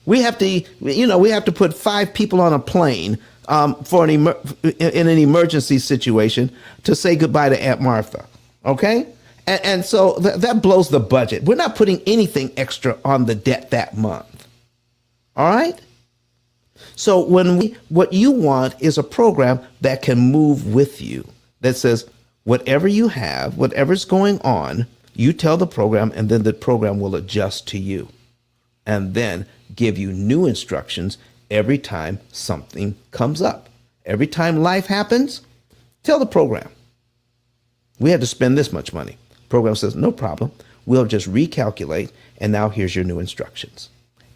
We have to put 5 people on a plane in an emergency situation to say goodbye to Aunt Martha. Okay? And so that blows the budget. We're not putting anything extra on the debt that month. All right? So what you want is a program that can move with you, that says whatever you have, whatever's going on, you tell the program, and then the program will adjust to you and then give you new instructions every time something comes up. Every time life happens, tell the program, we had to spend this much money. Program says, no problem. We'll just recalculate, and now here's your new instructions.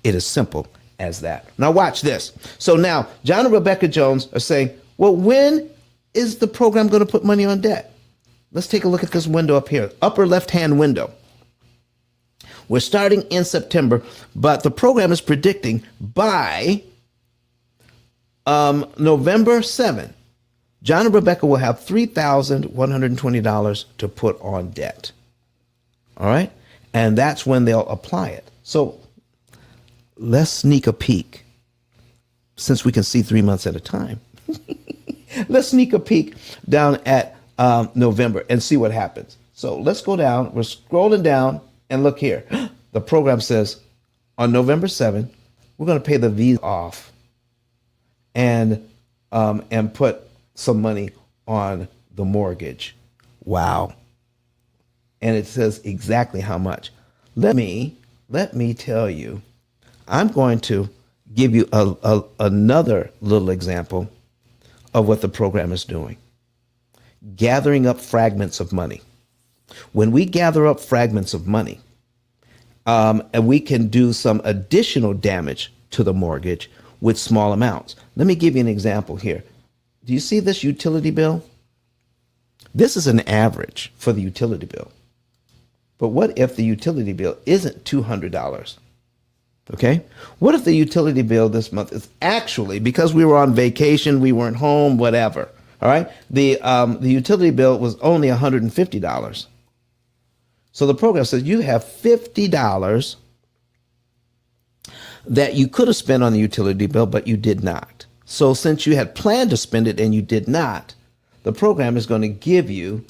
It is simple as that. Now watch this. So now John and Rebecca Jones are saying, well, when is the program going to put money on debt? Let's take a look at this window up here, upper left-hand window. We're starting in September, but the program is predicting by November 7, John and Rebecca will have $3,120 to put on debt. All right? And that's when they'll apply it. So let's sneak a peek, since we can see 3 months at a time. Let's sneak a peek down at November and see what happens. So let's go down. We're scrolling down and look here. The program says on November 7, we're going to pay the Visa off and put some money on the mortgage. Wow. And it says exactly how much. Let me tell you, I'm going to give you another little example of what the program is doing. Gathering up fragments of money. When we gather up fragments of money, and we can do some additional damage to the mortgage with small amounts. Let me give you an example here. Do you see this utility bill? This is an average for the utility bill. But what if the utility bill isn't $200? Okay? What if the utility bill this month is actually, because we were on vacation, we weren't home, whatever. All right? The utility bill was only $150. So the program says you have $50 that you could have spent on the utility bill, but you did not. So since you had planned to spend it and you did not, the program is going to give you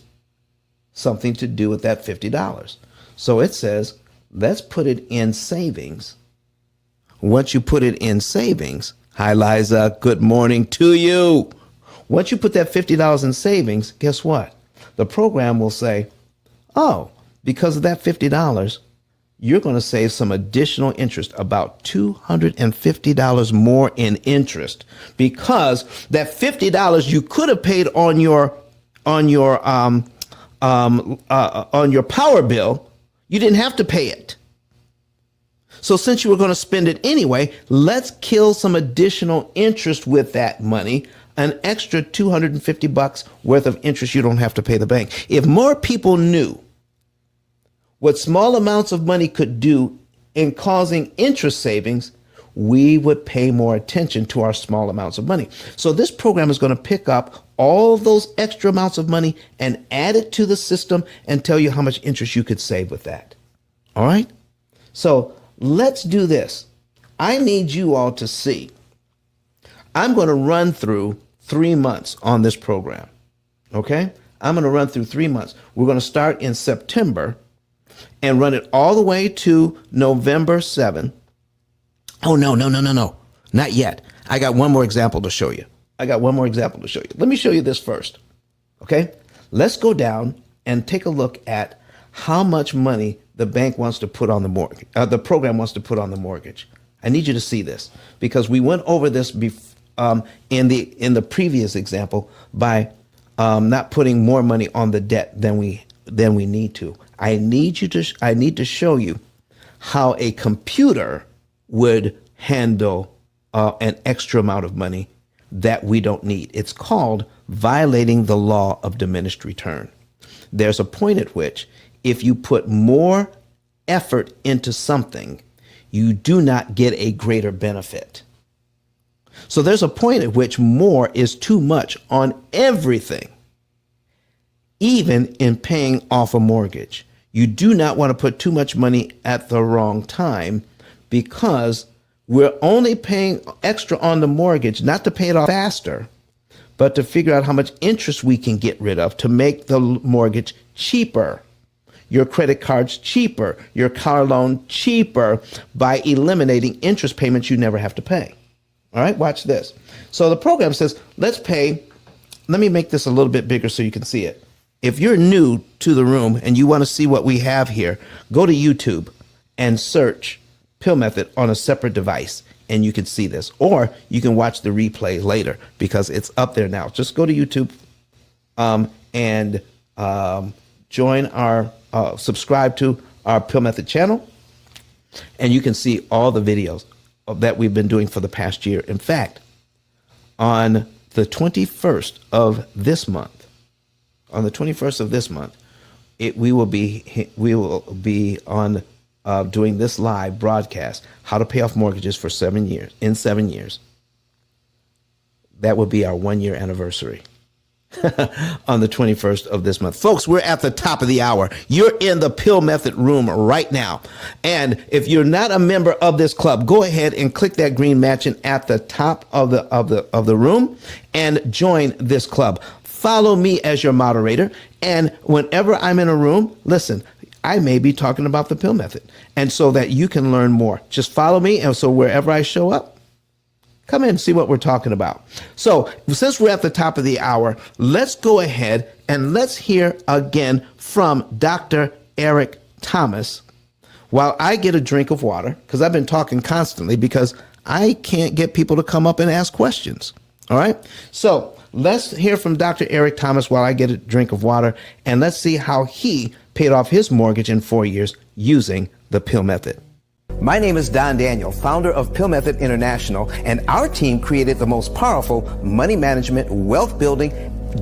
something to do with that $50. So it says, let's put it in savings. Once you put it in savings, hi Liza, good morning to you. Once you put that $50 in savings, guess what? The program will say, oh, because of that $50, you're going to save some additional interest, about $250 more in interest, because that $50 you could have paid on your power bill, you didn't have to pay it. So since you were going to spend it anyway, let's kill some additional interest with that money, an extra $250 worth of interest you don't have to pay the bank. If more people knew what small amounts of money could do in causing interest savings, we would pay more attention to our small amounts of money. So this program is going to pick up all those extra amounts of money and add it to the system and tell you how much interest you could save with that. All right? So let's do this. I need you all to see. I'm going to run through 3 months on this program. Okay? I'm going to run through 3 months. We're going to start in September and run it all the way to November 7. Oh, no. Not yet. I got one more example to show you. Let me show you this first. Okay? Let's go down and take a look at how much money the bank wants to put on the mortgage. The program wants to put on the mortgage. I need you to see this because we went over this in the previous example by not putting more money on the debt than we need to. I need to show you how a computer would handle an extra amount of money that we don't need. It's called violating the law of diminished return. There's a point at which if you put more effort into something, you do not get a greater benefit. So there's a point at which more is too much on everything, even in paying off a mortgage. You do not want to put too much money at the wrong time because we're only paying extra on the mortgage, not to pay it off faster, but to figure out how much interest we can get rid of to make the mortgage cheaper. Your credit cards cheaper, your car loan cheaper by eliminating interest payments you never have to pay. All right, watch this. So the program says, let me make this a little bit bigger so you can see it. If you're new to the room and you want to see what we have here, go to YouTube and search P.I.L.L method on a separate device and you can see this. Or you can watch the replay later because it's up there now. Just go to YouTube and join our subscribe to our P.I.L.L method channel, and you can see all the videos that we've been doing for the past year. In fact, on the 21st of this month, we will be on doing this live broadcast, how to pay off mortgages for 7 years, in 7 years. That will be our 1 year anniversary. On the 21st of this month. Folks, we're at the top of the hour. You're in the P.I.L.L method room right now. And if you're not a member of this club, go ahead and click that green mansion at the top of the room and join this club. Follow me as your moderator. And whenever I'm in a room, listen, I may be talking about the P.I.L.L method. And so that you can learn more, just follow me. And so wherever I show up, come in and see what we're talking about. So since we're at the top of the hour, let's go ahead and let's hear again from Dr. Eric Thomas while I get a drink of water, because I've been talking constantly because I can't get people to come up and ask questions. All right. So let's hear from Dr. Eric Thomas while I get a drink of water, and let's see how he paid off his mortgage in 4 years using the P.I.L.L method. My name is Don Daniel, founder of P.I.L.L Method International, and our team created the most powerful money management, wealth building,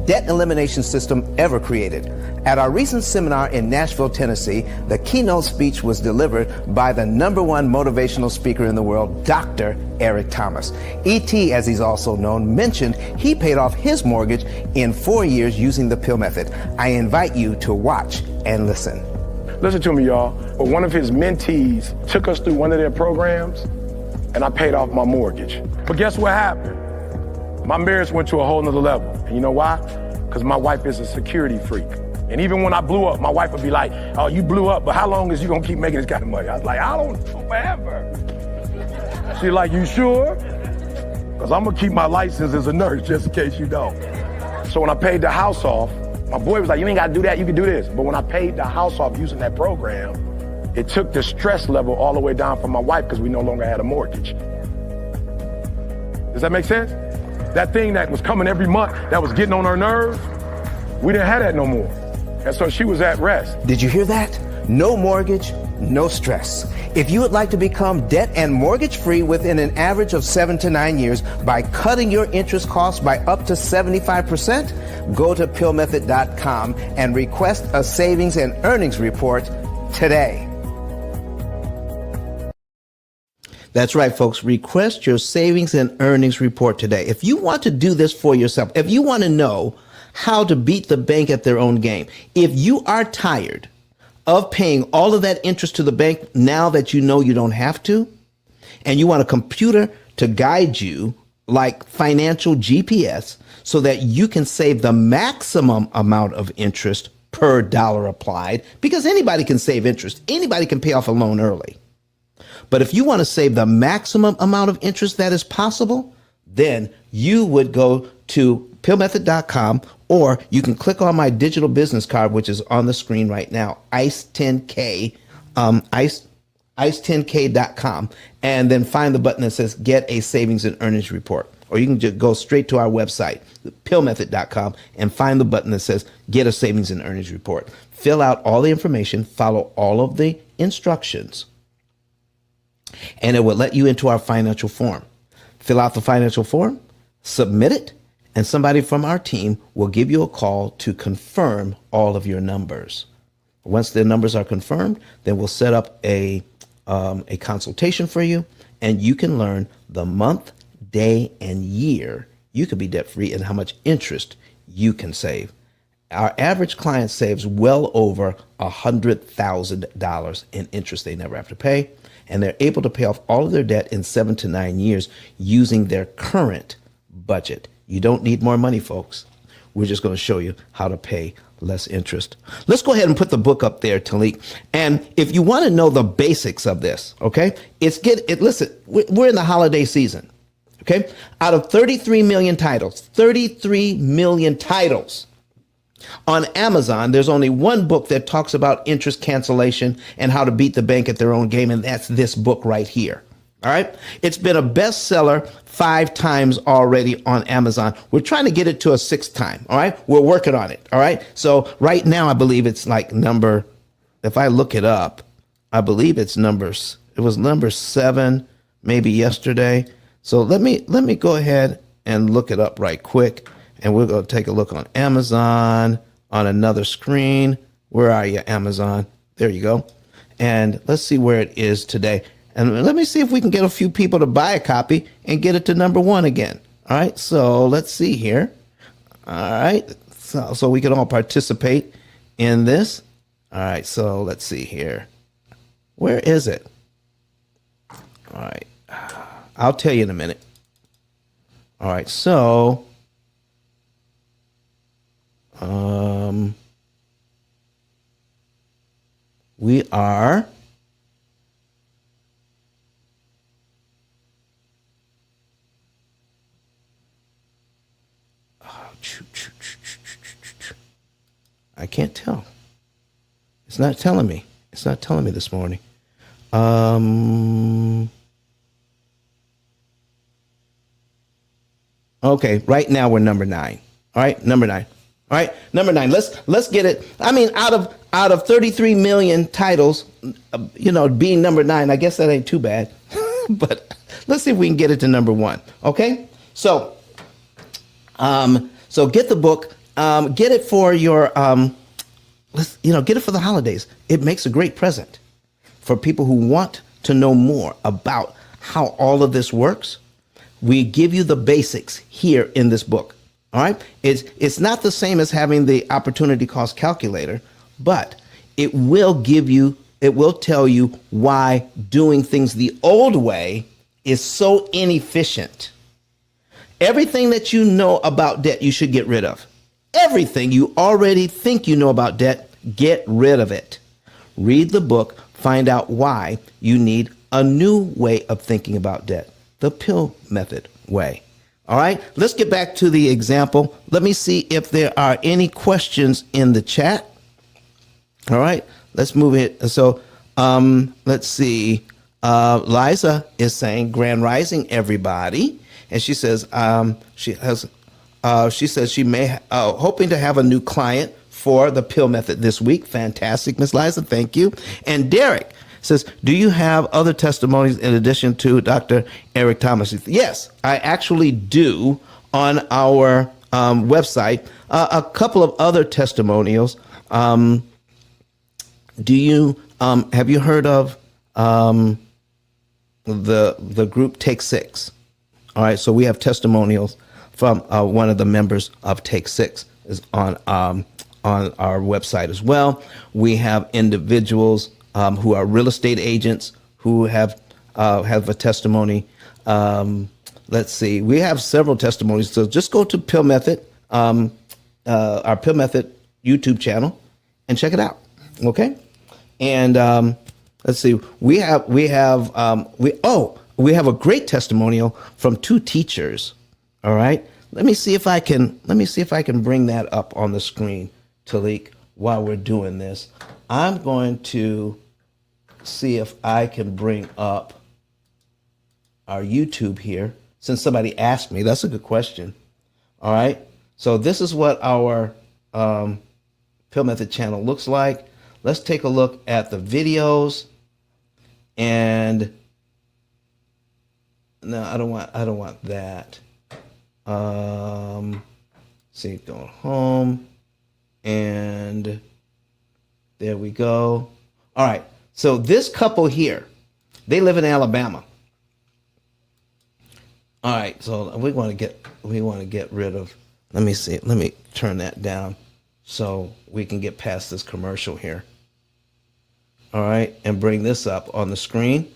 debt elimination system ever created. At our recent seminar in Nashville, Tennessee, the keynote speech was delivered by the #1 motivational speaker in the world, Dr. Eric Thomas. E.T., as he's also known, mentioned he paid off his mortgage in 4 years using the P.I.L.L method. I invite you to watch and listen. Listen to me, y'all. But one of his mentees took us through one of their programs, and I paid off my mortgage. But guess what happened? My marriage went to a whole nother level. And you know why? Because my wife is a security freak. And even when I blew up, my wife would be like, oh, you blew up, but how long is you gonna keep making this kind of money? I was like, I don't know, forever. She's like, you sure? Because I'm gonna keep my license as a nurse just in case you don't. So when I paid the house off, my boy was like, you ain't gotta do that, you can do this. But when I paid the house off using that program, it took the stress level all the way down for my wife because we no longer had a mortgage. Does that make sense? That thing that was coming every month, that was getting on her nerves, we didn't have that no more. And so she was at rest. Did you hear that? No mortgage, no stress. If you would like to become debt and mortgage free within an average of 7 to 9 years by cutting your interest costs by up to 75%, go to pillmethod.com and request a savings and earnings report today. That's right, folks. Request your savings and earnings report today. If you want to do this for yourself, if you want to know how to beat the bank at their own game, if you are tired of paying all of that interest to the bank now that you know you don't have to, and you want a computer to guide you like financial GPS so that you can save the maximum amount of interest per dollar applied, because anybody can save interest. Anybody can pay off a loan early. But if you want to save the maximum amount of interest that is possible, then you would go to pillmethod.com, or you can click on my digital business card, which is on the screen right now, ICE10K, ICE10K.com, and then find the button that says Get a Savings and Earnings Report. Or you can just go straight to our website, pillmethod.com, and find the button that says Get a Savings and Earnings Report. Fill out all the information, follow all of the instructions, and it will let you into our financial form. Fill out the financial form, submit it, and somebody from our team will give you a call to confirm all of your numbers. Once the numbers are confirmed, then we'll set up a consultation for you, and you can learn the month, day, and year you could be debt-free and how much interest you can save. Our average client saves well over $100,000 in interest they never have to pay, and they're able to pay off all of their debt in 7 to 9 years using their current budget. You don't need more money, folks. We're just going to show you how to pay less interest. Let's go ahead and put the book up there, Talik. And if you want to know the basics of this, okay, listen, we're in the holiday season, okay? Out of 33 million titles on Amazon, there's only one book that talks about interest cancellation and how to beat the bank at their own game, and that's this book right here. All right. It's been a bestseller 5 times already on Amazon. We're trying to get it to a 6th time. All right. We're working on it. All right. So right now, I believe it's like if I look it up, I believe it was number 7, maybe yesterday. So let me go ahead and look it up right quick. And we're going to take a look on Amazon on another screen. Where are you, Amazon? There you go. And let's see where it is today. And let me see if we can get a few people to buy a copy and get it to number 1 again. All right, so let's see here. All right, so we can all participate in this. All right, so let's see here. Where is it? All right, I'll tell you in a minute. All right, so we are... I can't tell. It's not telling me. It's not telling me this morning. Okay, right now we're number 9. All right, number 9. All right, number 9. Let's get it. I mean, out of 33 million titles, being number 9, I guess that ain't too bad. But let's see if we can get it to number 1. Okay, so get the book. Get it for your, get it for the holidays. It makes a great present for people who want to know more about how all of this works. We give you the basics here in this book. All right. It's not the same as having the opportunity cost calculator, but it will tell you why doing things the old way is so inefficient. Everything that you know about debt, you should get rid of. Everything you already think you know about debt, get rid of it. Read the book, find out why you need a new way of thinking about debt, the P.I.L.L method way. All right, let's get back to the example. Let me see if there are any questions in the chat. All right, let's move it. So let's see. Liza is saying, Grand Rising, everybody. And she says she says she may hoping to have a new client for the P.I.L.L method this week. Fantastic, Miss Liza. Thank you. And Derek says, do you have other testimonies in addition to Dr. Eric Thomas? Yes, I actually do on our website. A couple of other testimonials. Have you heard of, the group Take Six. All right, so we have testimonials from one of the members of Take Six is on our website as well. We have individuals who are real estate agents who have a testimony. Let's see, we have several testimonies. So just go to P.I.L.L Method, our P.I.L.L Method YouTube channel, and check it out. Okay, and let's see, we have a great testimonial from two teachers. All right, let me see if I can bring that up on the screen, Talik, while we're doing this. I'm going to see if I can bring up our YouTube here, since somebody asked me. That's a good question. All right, so this is what our P.I.L.L Method channel looks like. Let's take a look at the videos. And no, I don't want that. See, going home, and there we go. All right, so this couple here, they live in Alabama. All right, so we want to get rid of. Let me see. Let me turn that down so we can get past this commercial here. All right, and bring this up on the screen.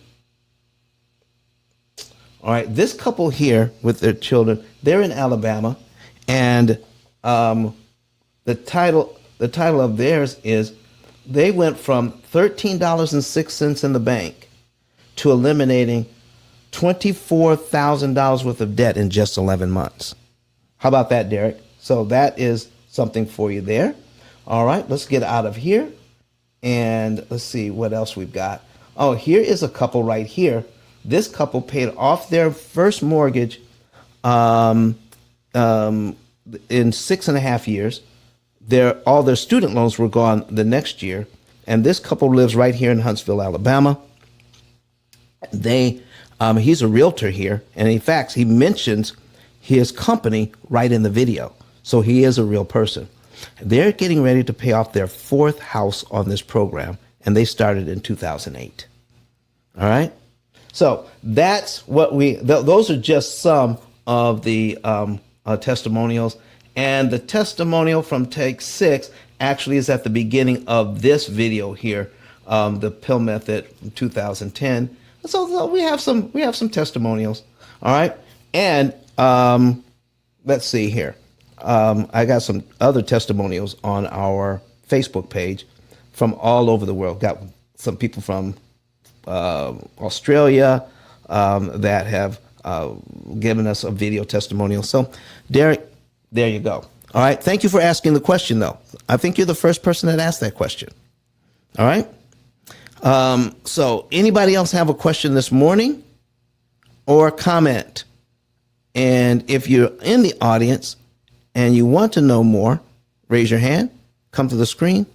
All right, this couple here with their children, they're in Alabama, and the title of theirs is, they went from $13.06 in the bank to eliminating $24,000 worth of debt in just 11 months. How about that, Derek? So that is something for you there. All right, let's get out of here. And let's see what else we've got. Oh, here is a couple right here. This couple paid off their first mortgage in 6.5 years. All their student loans were gone the next year. And this couple lives right here in Huntsville, Alabama. He's a realtor here. And in fact, he mentions his company right in the video. So he is a real person. They're getting ready to pay off their fourth house on this program, and they started in 2008. All right. So that's what those are just some of the testimonials. And the testimonial from Take Six actually is at the beginning of this video here, the P.I.L.L Method from 2010. So we have some testimonials. All right. And let's see here. I got some other testimonials on our Facebook page from all over the world. Got some people from Australia that have given us a video testimonial. So, Derek, there you go. All right. Thank you for asking the question, though. I think you're the first person that asked that question. All right. So anybody else have a question this morning or comment? And if you're in the audience and you want to know more, raise your hand, come to the screen,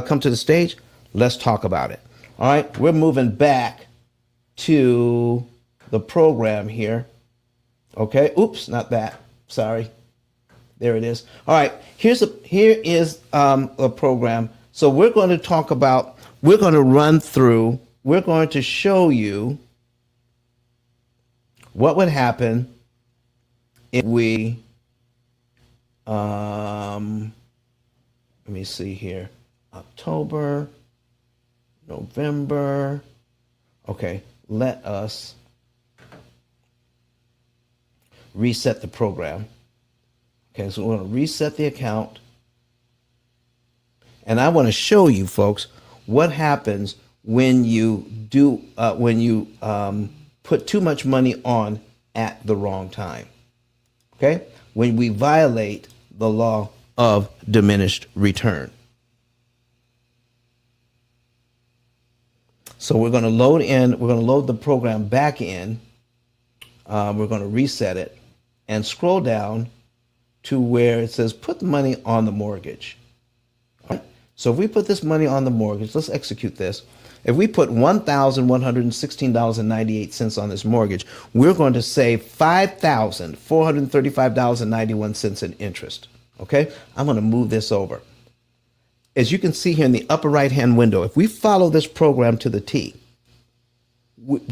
come to the stage. Let's talk about it. All right. We're moving back to the program here. Okay. Oops, not that. Sorry. There it is. All right. Here is a program. So we're going to talk about, we're going to show you what would happen if we, let me see here, October, November. Okay, let us reset the program. Okay, so we're going to reset the account. And I want to show you folks what happens when you do put too much money on at the wrong time. Okay? When we violate the law of diminished return. So we're going to load the program back in. We're going to reset it and scroll down to where it says put the money on the mortgage. All right? So if we put this money on the mortgage, let's execute this. If we put $1,116.98 on this mortgage, we're going to save $5,435.91 in interest. Okay? I'm going to move this over. As you can see here in the upper right-hand window, if we follow this program to the T,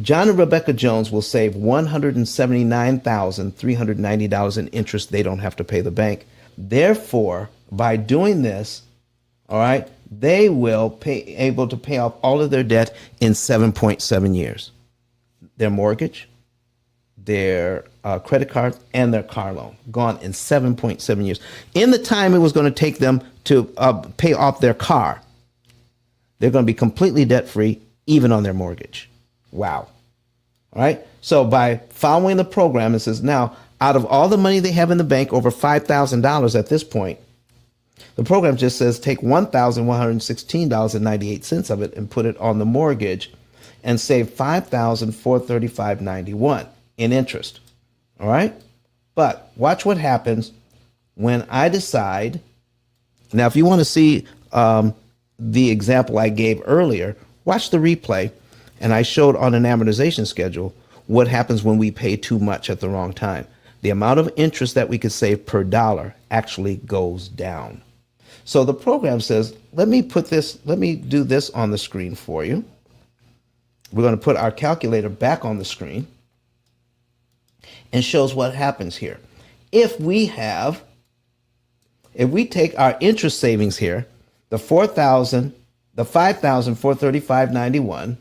John and Rebecca Jones will save $179,390 in interest they don't have to pay the bank. Therefore, by doing this, all right, they will able to pay off all of their debt in 7.7 years. Their mortgage, their credit card, and their car loan gone in 7.7 years. In the time it was going to take them to pay off their car, they're going to be completely debt-free, even on their mortgage. Wow. All right. So by following the program, it says now, out of all the money they have in the bank, over $5,000 at this point, the program just says take $1,116.98 of it and put it on the mortgage and save $5,435.91 in interest. All right. But watch what happens when I decide. Now, if you want to see the example I gave earlier, watch the replay. And I showed on an amortization schedule what happens when we pay too much at the wrong time. The amount of interest that we could save per dollar actually goes down. So the program says, let me do this on the screen for you. We're going to put our calculator back on the screen and shows what happens here. If we take our interest savings here, the $5,435.91,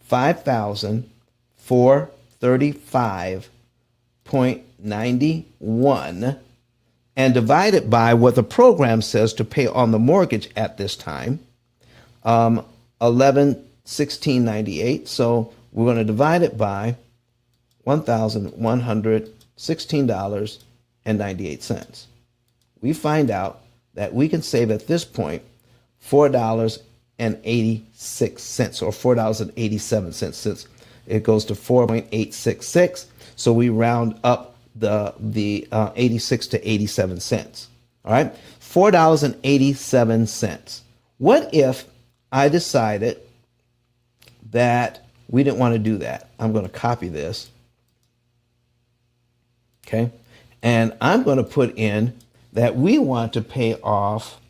$5,435.91, and divide it by what the program says to pay on the mortgage at this time, $1,116.98. So we're going to divide it by $1,116.98. We find out that we can save at this point $4.86 or $4.87 since it goes to 4.866. So we round up the 86 to 87 cents. All right, $4.87. What if I decided that we didn't want to do that? I'm going to copy this. Okay, and I'm going to put in that we want to pay off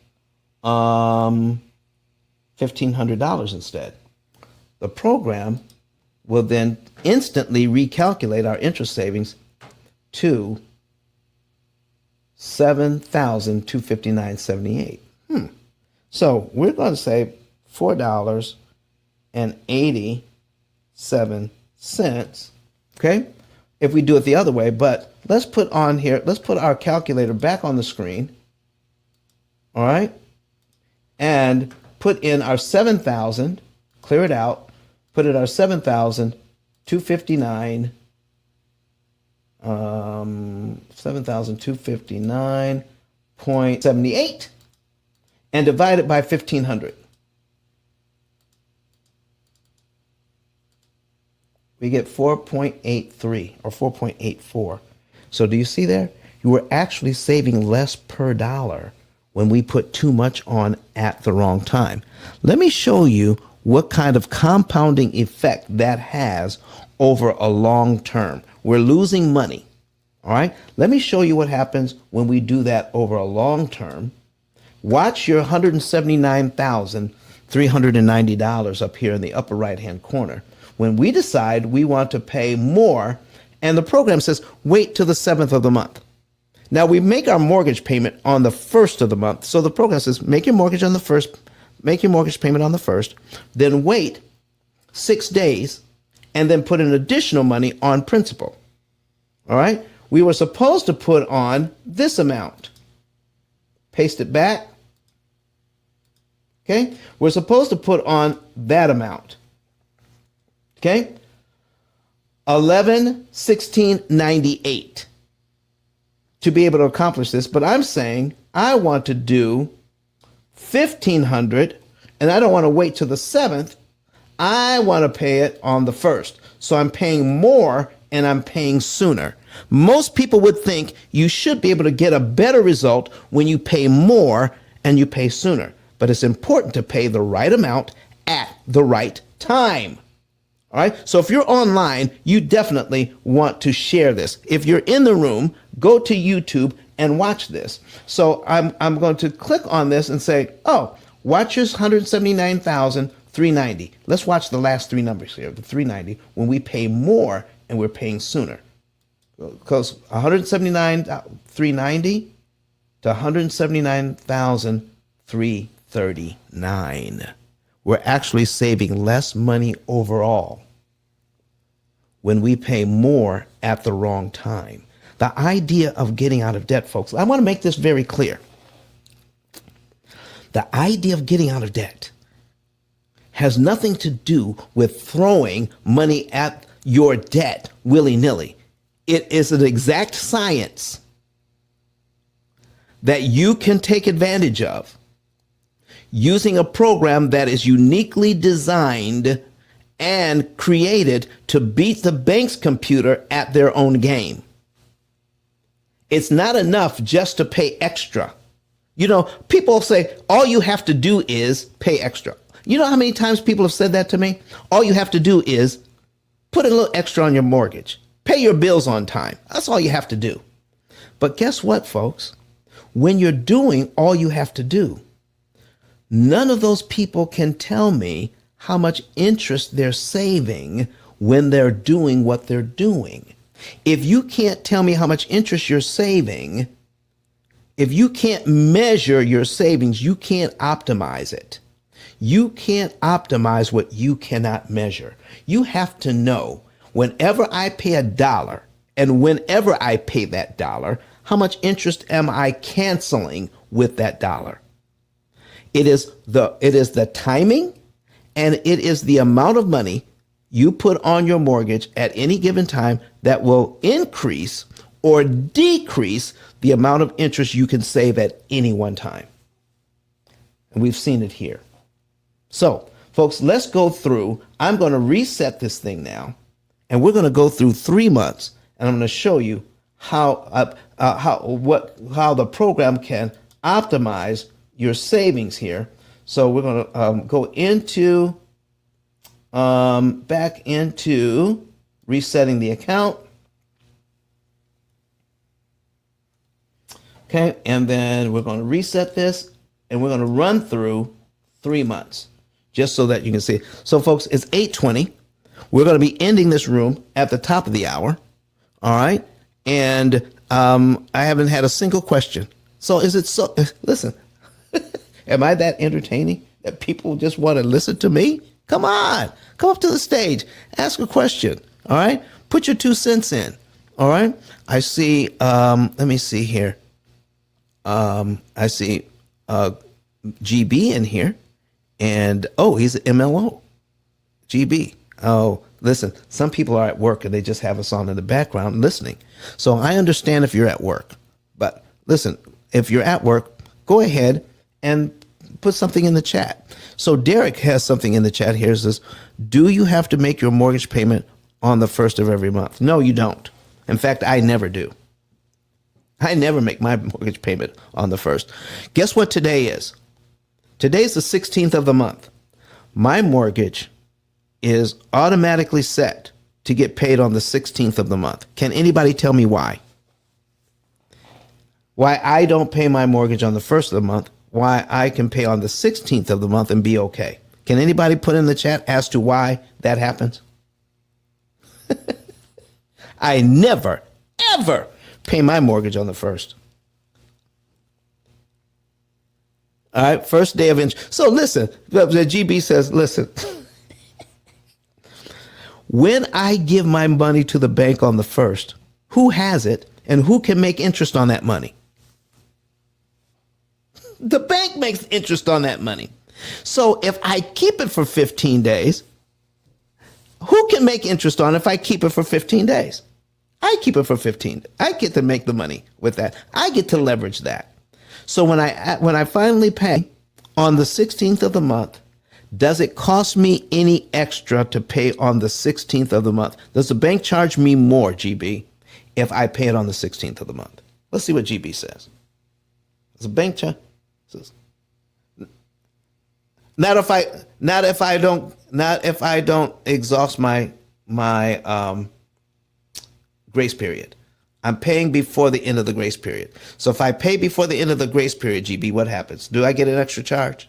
$1,500 instead. The program will then instantly recalculate our interest savings to $7,259.78. So we're going to save $4.87. Okay, if we do it the other way, but let's put our calculator back on the screen. All right, and put in our 7,000, clear it out, put in our 7,259, 7,259.78, and divide it by 1,500. We get 4.83 or 4.84. So do you see there? You were actually saving less per dollar when we put too much on at the wrong time. Let me show you what kind of compounding effect that has over a long term. We're losing money. All right. Let me show you what happens when we do that over a long term. Watch your $179,390 up here in the upper right hand corner. When we decide we want to pay more, and the program says, wait till the 7th of the month. Now we make our mortgage payment on the 1st of the month. So the program says, make your mortgage on the 1st, make your mortgage payment on the 1st, then wait 6 days, and then put an additional money on principal. All right. We were supposed to put on this amount. Paste it back. Okay. We're supposed to put on that amount. Okay. 1116.98 to be able to accomplish this. But I'm saying I want to do 1,500, and I don't want to wait till the 7th. I want to pay it on the 1st. So I'm paying more and I'm paying sooner. Most people would think you should be able to get a better result when you pay more and you pay sooner. But it's important to pay the right amount at the right time. All right. So if you're online, you definitely want to share this. If you're in the room, go to YouTube and watch this. So I'm going to click on this and say, oh, watch your $179,390 390. Let's watch the last three numbers here. The 390, when we pay more and we're paying sooner. Because 179, 390 to 179,339. We're actually saving less money overall when we pay more at the wrong time. The idea of getting out of debt, folks, I want to make this very clear. The idea of getting out of debt has nothing to do with throwing money at your debt willy-nilly. It is an exact science that you can take advantage of using a program that is uniquely designed and created to beat the bank's computer at their own game. It's not enough just to pay extra. You know, people say all you have to do is pay extra. You know how many times people have said that to me? All you have to do is put a little extra on your mortgage. Pay your bills on time. That's all you have to do. But guess what, folks? When you're doing all you have to do, none of those people can tell me how much interest they're saving when they're doing what they're doing. If you can't tell me how much interest you're saving, if you can't measure your savings, you can't optimize it. You can't optimize what you cannot measure. You have to know whenever I pay $1 and whenever I pay that $1, how much interest am I canceling with that $1? It is the timing and it is the amount of money you put on your mortgage at any given time that will increase or decrease the amount of interest you can save at any one time. And we've seen it here. So, folks, let's go through. I'm going to reset this thing now, and we're going to go through 3 months, and I'm going to show you how the program can optimize your savings here. So we're going to go into back into resetting the account. Okay, and then we're going to reset this, and we're going to run through 3 months, just so that you can see. So, folks, it's 8:20. We're going to be ending this room at the top of the hour. All right, and I haven't had a single question. So, is it so? Listen, am I that entertaining that people just want to listen to me? Come on, come up to the stage, ask a question. All right, put your 2 cents in. All right, I see. Let me see here. I see GB in here, and he's an MLO. GB. Oh, listen, some people are at work and they just have us on in the background listening. So I understand if you're at work, but listen, if you're at work, go ahead and put something in the chat. So Derek has something in the chat here. It says, do you have to make your mortgage payment on the first of every month? No, you don't. In fact, I never do. I never make my mortgage payment on the first. Guess what today is? Today's the 16th of the month. My mortgage is automatically set to get paid on the 16th of the month. Can anybody tell me why? Why I don't pay my mortgage on the first of the month, why I can pay on the 16th of the month and be okay. Can anybody put in the chat as to why that happens? I never, ever pay my mortgage on the first. All right, first day of interest. So listen, the GB says, listen, when I give my money to the bank on the first, who has it and who can make interest on that money? The bank makes interest on that money. So if I keep it for 15 days, who can make interest on it if I keep it for 15 days? I keep it for 15. I get to make the money with that. I get to leverage that. So when I finally pay on the 16th of the month, does it cost me any extra to pay on the 16th of the month? Does the bank charge me more, GB, if I pay it on the 16th of the month? Let's see what GB says. Does the bank charge? Not if I don't exhaust my grace period. I'm paying before the end of the grace period. So if I pay before the end of the grace period, GB, what happens? Do I get an extra charge?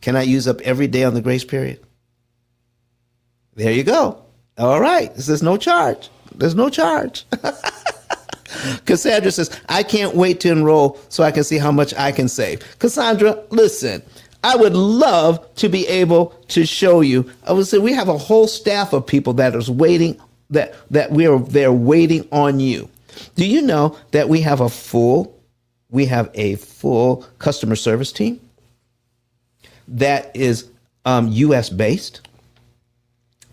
Can I use up every day on the grace period? There you go. All right. This is no charge. There's no charge. Cassandra says, I can't wait to enroll so I can see how much I can save. Cassandra, listen, I would love to be able to show you. I would say we have a whole staff of people that is waiting, that they're waiting on you. Do you know that we have a full customer service team that is US based?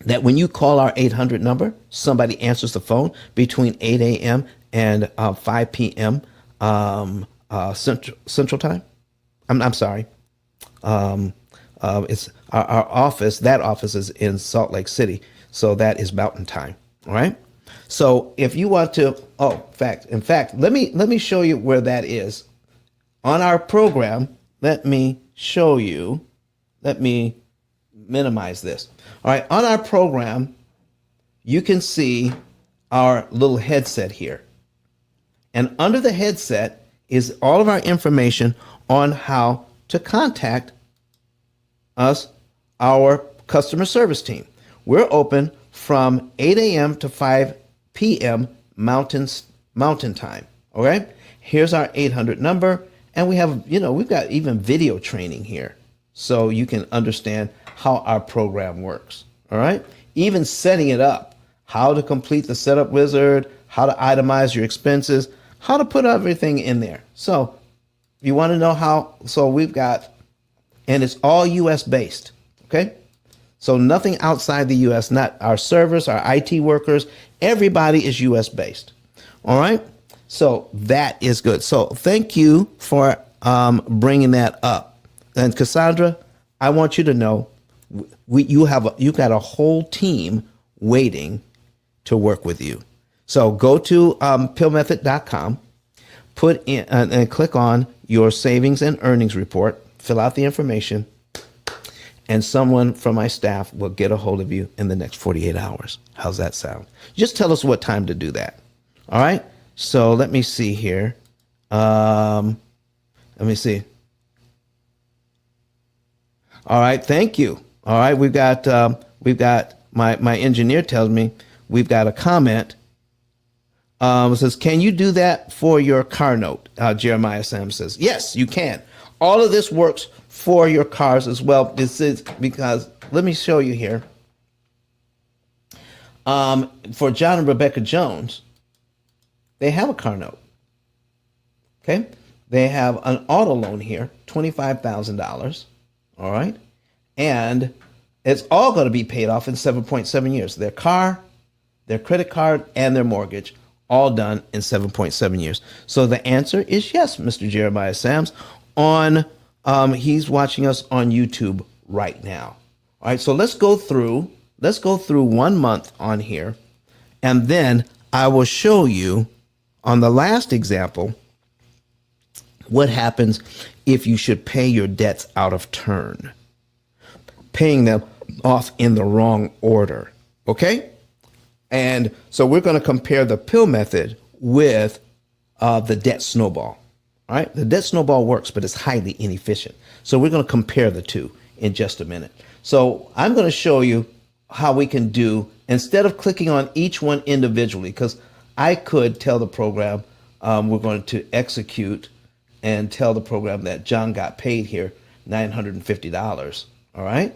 That when you call our 800 number, somebody answers the phone between 8 a.m. and 5 p.m. Central time. I'm sorry. It's our office. That office is in Salt Lake City, so that is Mountain Time. All right. So if you want to, in fact, let me show you where that is on our program. Let me show you. Let me minimize this. All right, on our program, you can see our little headset here. And under the headset is all of our information on how to contact us, our customer service team. We're open from 8 a.m. to 5 p.m. Mountain Time. Okay, here's our 800 number, and we have, we've got even video training here, so you can understand how our program works. All right. Even setting it up, how to complete the setup wizard, how to itemize your expenses, how to put everything in there. So if you want to know how, so we've got, and it's all US based. Okay. So nothing outside the US, not our servers, our IT workers, everybody is US based. All right. So that is good. So thank you for bringing that up. And Cassandra, I want you to know, you've got a whole team waiting to work with you. So go to PILLmethod.com, put in and click on your savings and earnings report, fill out the information, and someone from my staff will get a hold of you in the next 48 hours. How's that sound? Just tell us what time to do that. All right. So let me see here. Let me see. All right. Thank you. All right, we've got my engineer tells me we've got a comment. It says, can you do that for your car note? Jeremiah Sam says, yes, you can. All of this works for your cars as well. This is because, let me show you here. For John and Rebecca Jones, they have a car note. Okay, they have an auto loan here, $25,000. All right. And it's all going to be paid off in 7.7 years. Their car, their credit card, and their mortgage, all done in 7.7 years. So the answer is yes, Mr. Jeremiah Sams. He's watching us on YouTube right now. All right, so let's go through 1 month on here, and then I will show you on the last example what happens if you should pay your debts out of turn, paying them off in the wrong order. Okay? And so we're going to compare the P.I.L.L method with the debt snowball. All right? The debt snowball works, but it's highly inefficient. So we're going to compare the two in just a minute. So I'm going to show you how we can do, instead of clicking on each one individually, because I could tell the program we're going to execute and tell the program that John got paid here $950. All right?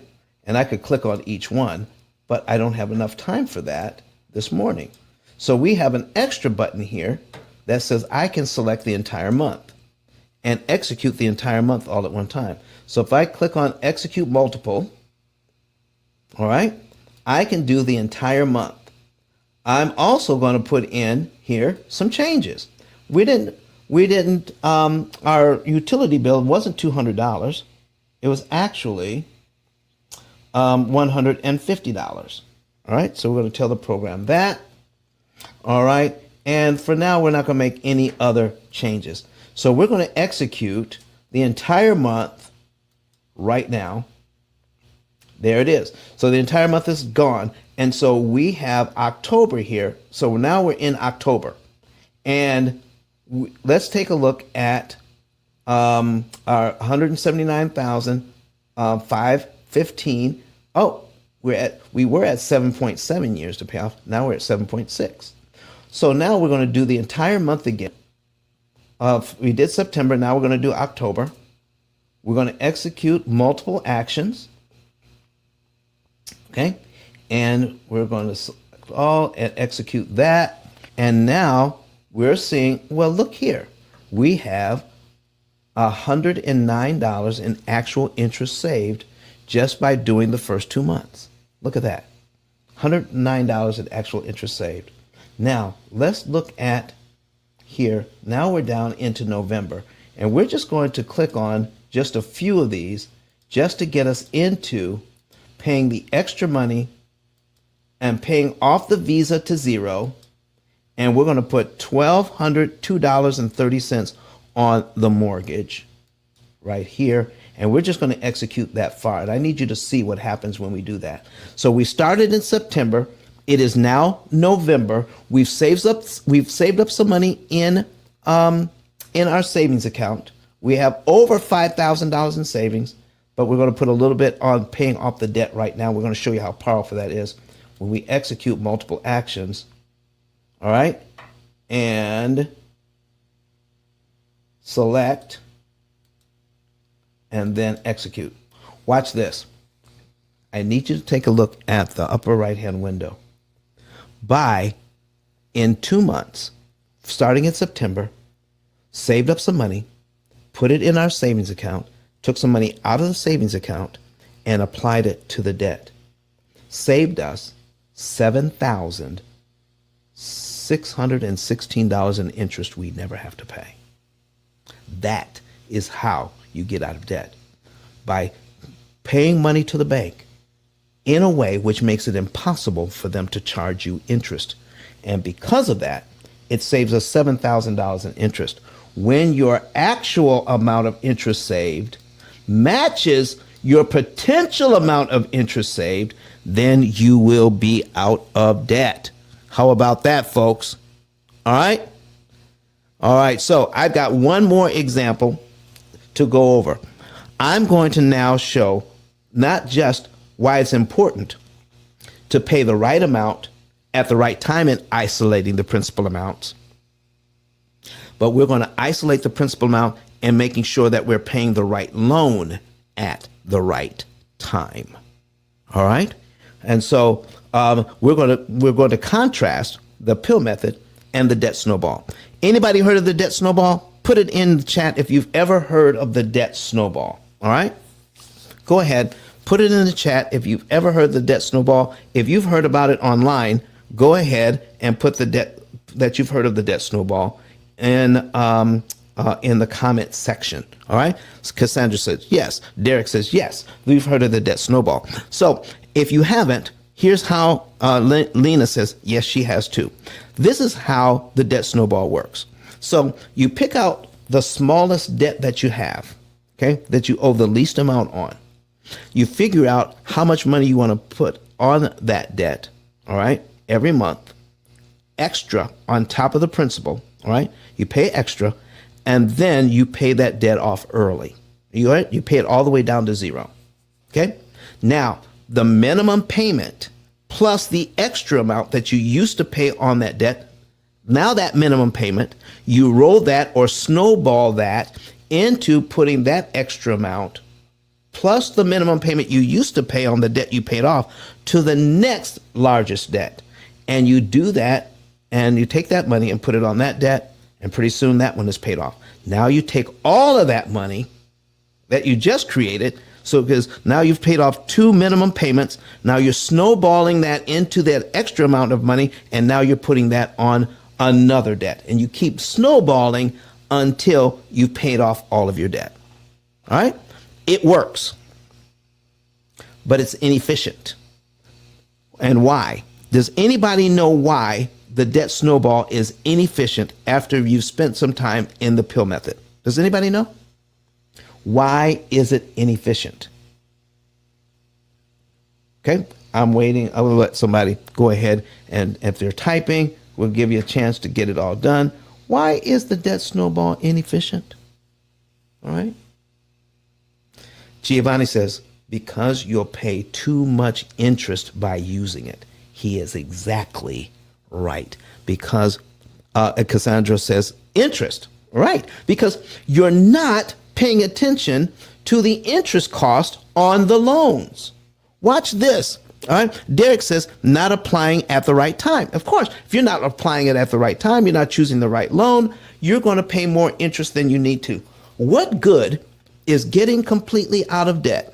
And I could click on each one, but I don't have enough time for that this morning. So we have an extra button here that says I can select the entire month and execute the entire month all at one time. So if I click on execute multiple, all right, I can do the entire month. I'm also going to put in here some changes. We didn't, our utility bill wasn't $200. It was actually $150. All right, so we're going to tell the program that. All right, and for now, we're not going to make any other changes. So we're going to execute the entire month right now. There it is. So the entire month is gone. And so we have October here. So now we're in October. And let's take a look at our $179,000 515. Oh, we were at 7.7 years to pay off. Now we're at 7.6. So now we're going to do the entire month again. We did September. Now we're going to do October. We're going to execute multiple actions. Okay. And we're going to select all and execute that. And now we're seeing, well, look here. We have $109 in actual interest saved just by doing the first 2 months. Look at that. $109 in actual interest saved. Now, let's look at here. Now we're down into November, and we're just going to click on just a few of these just to get us into paying the extra money and paying off the Visa to zero. And we're going to put $1,202.30 on the mortgage right here. And we're just going to execute that far. And I need you to see what happens when we do that. So we started in September. It is now November. We've saved up some money in our savings account. We have over $5,000 in savings, but we're going to put a little bit on paying off the debt right now. We're going to show you how powerful that is when we execute multiple actions. All right. And select and then execute. Watch this. I need you to take a look at the upper right hand window. In 2 months, starting in September, saved up some money, put it in our savings account, took some money out of the savings account, and applied it to the debt. Saved us $7,616 in interest we never have to pay. That is how you get out of debt, by paying money to the bank in a way which makes it impossible for them to charge you interest. And because of that, it saves us $7,000 in interest. When your actual amount of interest saved matches your potential amount of interest saved, then you will be out of debt. How about that, folks? All right. All right. So I've got one more example to go over. I'm going to now show not just why it's important to pay the right amount at the right time in isolating the principal amounts, but we're going to isolate the principal amount and making sure that we're paying the right loan at the right time. All right. And so we're going to contrast the P.I.L.L method and the debt snowball. Anybody heard of the debt snowball? Put it in the chat if you've ever heard of the debt snowball. All right. Go ahead. Put it in the chat if you've ever heard the debt snowball. If you've heard about it online, go ahead and put the debt that you've heard of the debt snowball in the comment section. All right. Cassandra says yes. Derek says yes. We've heard of the debt snowball. So if you haven't, here's how Lena says yes, she has too. This is how the debt snowball works. So you pick out the smallest debt that you have, okay, that you owe the least amount on. You figure out how much money you want to put on that debt, all right, every month, extra on top of the principal, all right? You pay extra, and then you pay that debt off early. You pay it all the way down to zero, okay? Now, the minimum payment plus the extra amount that you used to pay on that debt, now that minimum payment, you roll that or snowball that into putting that extra amount plus the minimum payment you used to pay on the debt you paid off to the next largest debt. And you do that, and you take that money and put it on that debt, and pretty soon that one is paid off. Now you take all of that money that you just created, so because now you've paid off 2 minimum payments, now you're snowballing that into that extra amount of money, and now you're putting that on another debt. And you keep snowballing until you've paid off all of your debt. All right? It works, but it's inefficient. And why? Does anybody know why the debt snowball is inefficient after you've spent some time in the P.I.L.L method? Does anybody know? Why is it inefficient? Okay, I'm waiting. I will let somebody go ahead, and if they're typing, we'll give you a chance to get it all done. Why is the debt snowball inefficient? All right. Giovanni says, because you'll pay too much interest by using it. He is exactly right. Because Cassandra says, interest, right? Because you're not paying attention to the interest cost on the loans. Watch this. All right. Derek says, not applying at the right time. Of course, if you're not applying it at the right time, you're not choosing the right loan, you're going to pay more interest than you need to. What good is getting completely out of debt,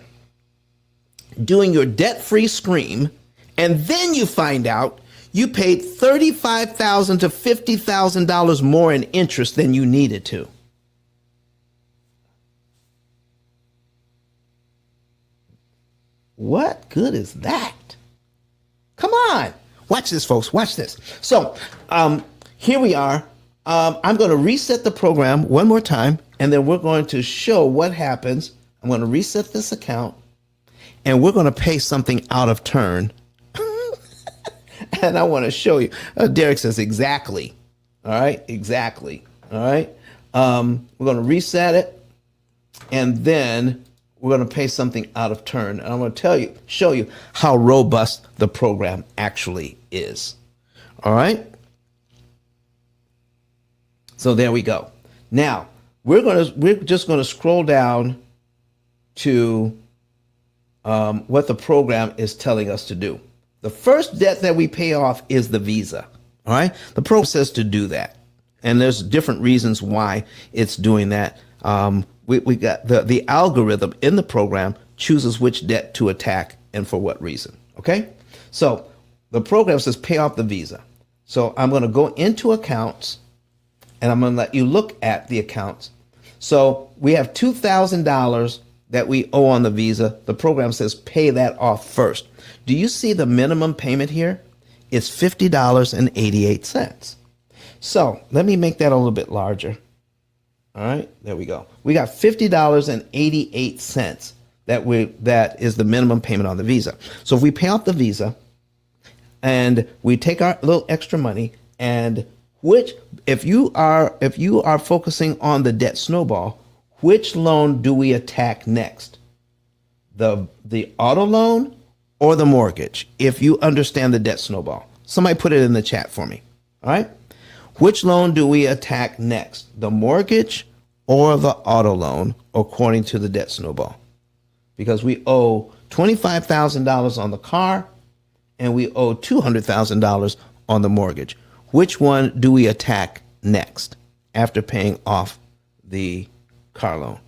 doing your debt-free scream, and then you find out you paid $35,000 to $50,000 more in interest than you needed to? What good is that? Come on. Watch this, folks. Watch this. So here we are. I'm going to reset the program one more time, and then we're going to show what happens. I'm going to reset this account, and we're going to pay something out of turn. And I want to show you. Derek says exactly. All right. Exactly. All right. We're going to reset it, and then we're going to pay something out of turn. And I'm going to show you how robust the program actually is. All right. So there we go. Now we're just going to scroll down to what the program is telling us to do. The first debt that we pay off is the Visa. All right. The program says to do that. And there's different reasons why it's doing that. We got the algorithm in the program chooses which debt to attack and for what reason. Okay. So the program says pay off the Visa. So I'm going to go into accounts and I'm going to let you look at the accounts. So we have $2,000 that we owe on the Visa. The program says pay that off first. Do you see the minimum payment here? It's $50.88. So let me make that a little bit larger. All right, there we go. We got $50.88 that is the minimum payment on the Visa. So if we pay off the Visa and we take our little extra money, and if you are focusing on the debt snowball, which loan do we attack next? The auto loan or the mortgage? If you understand the debt snowball, somebody put it in the chat for me. All right. Which loan do we attack next? The mortgage or the auto loan, according to the debt snowball? Because we owe $25,000 on the car and we owe $200,000 on the mortgage. Which one do we attack next after paying off the car loan?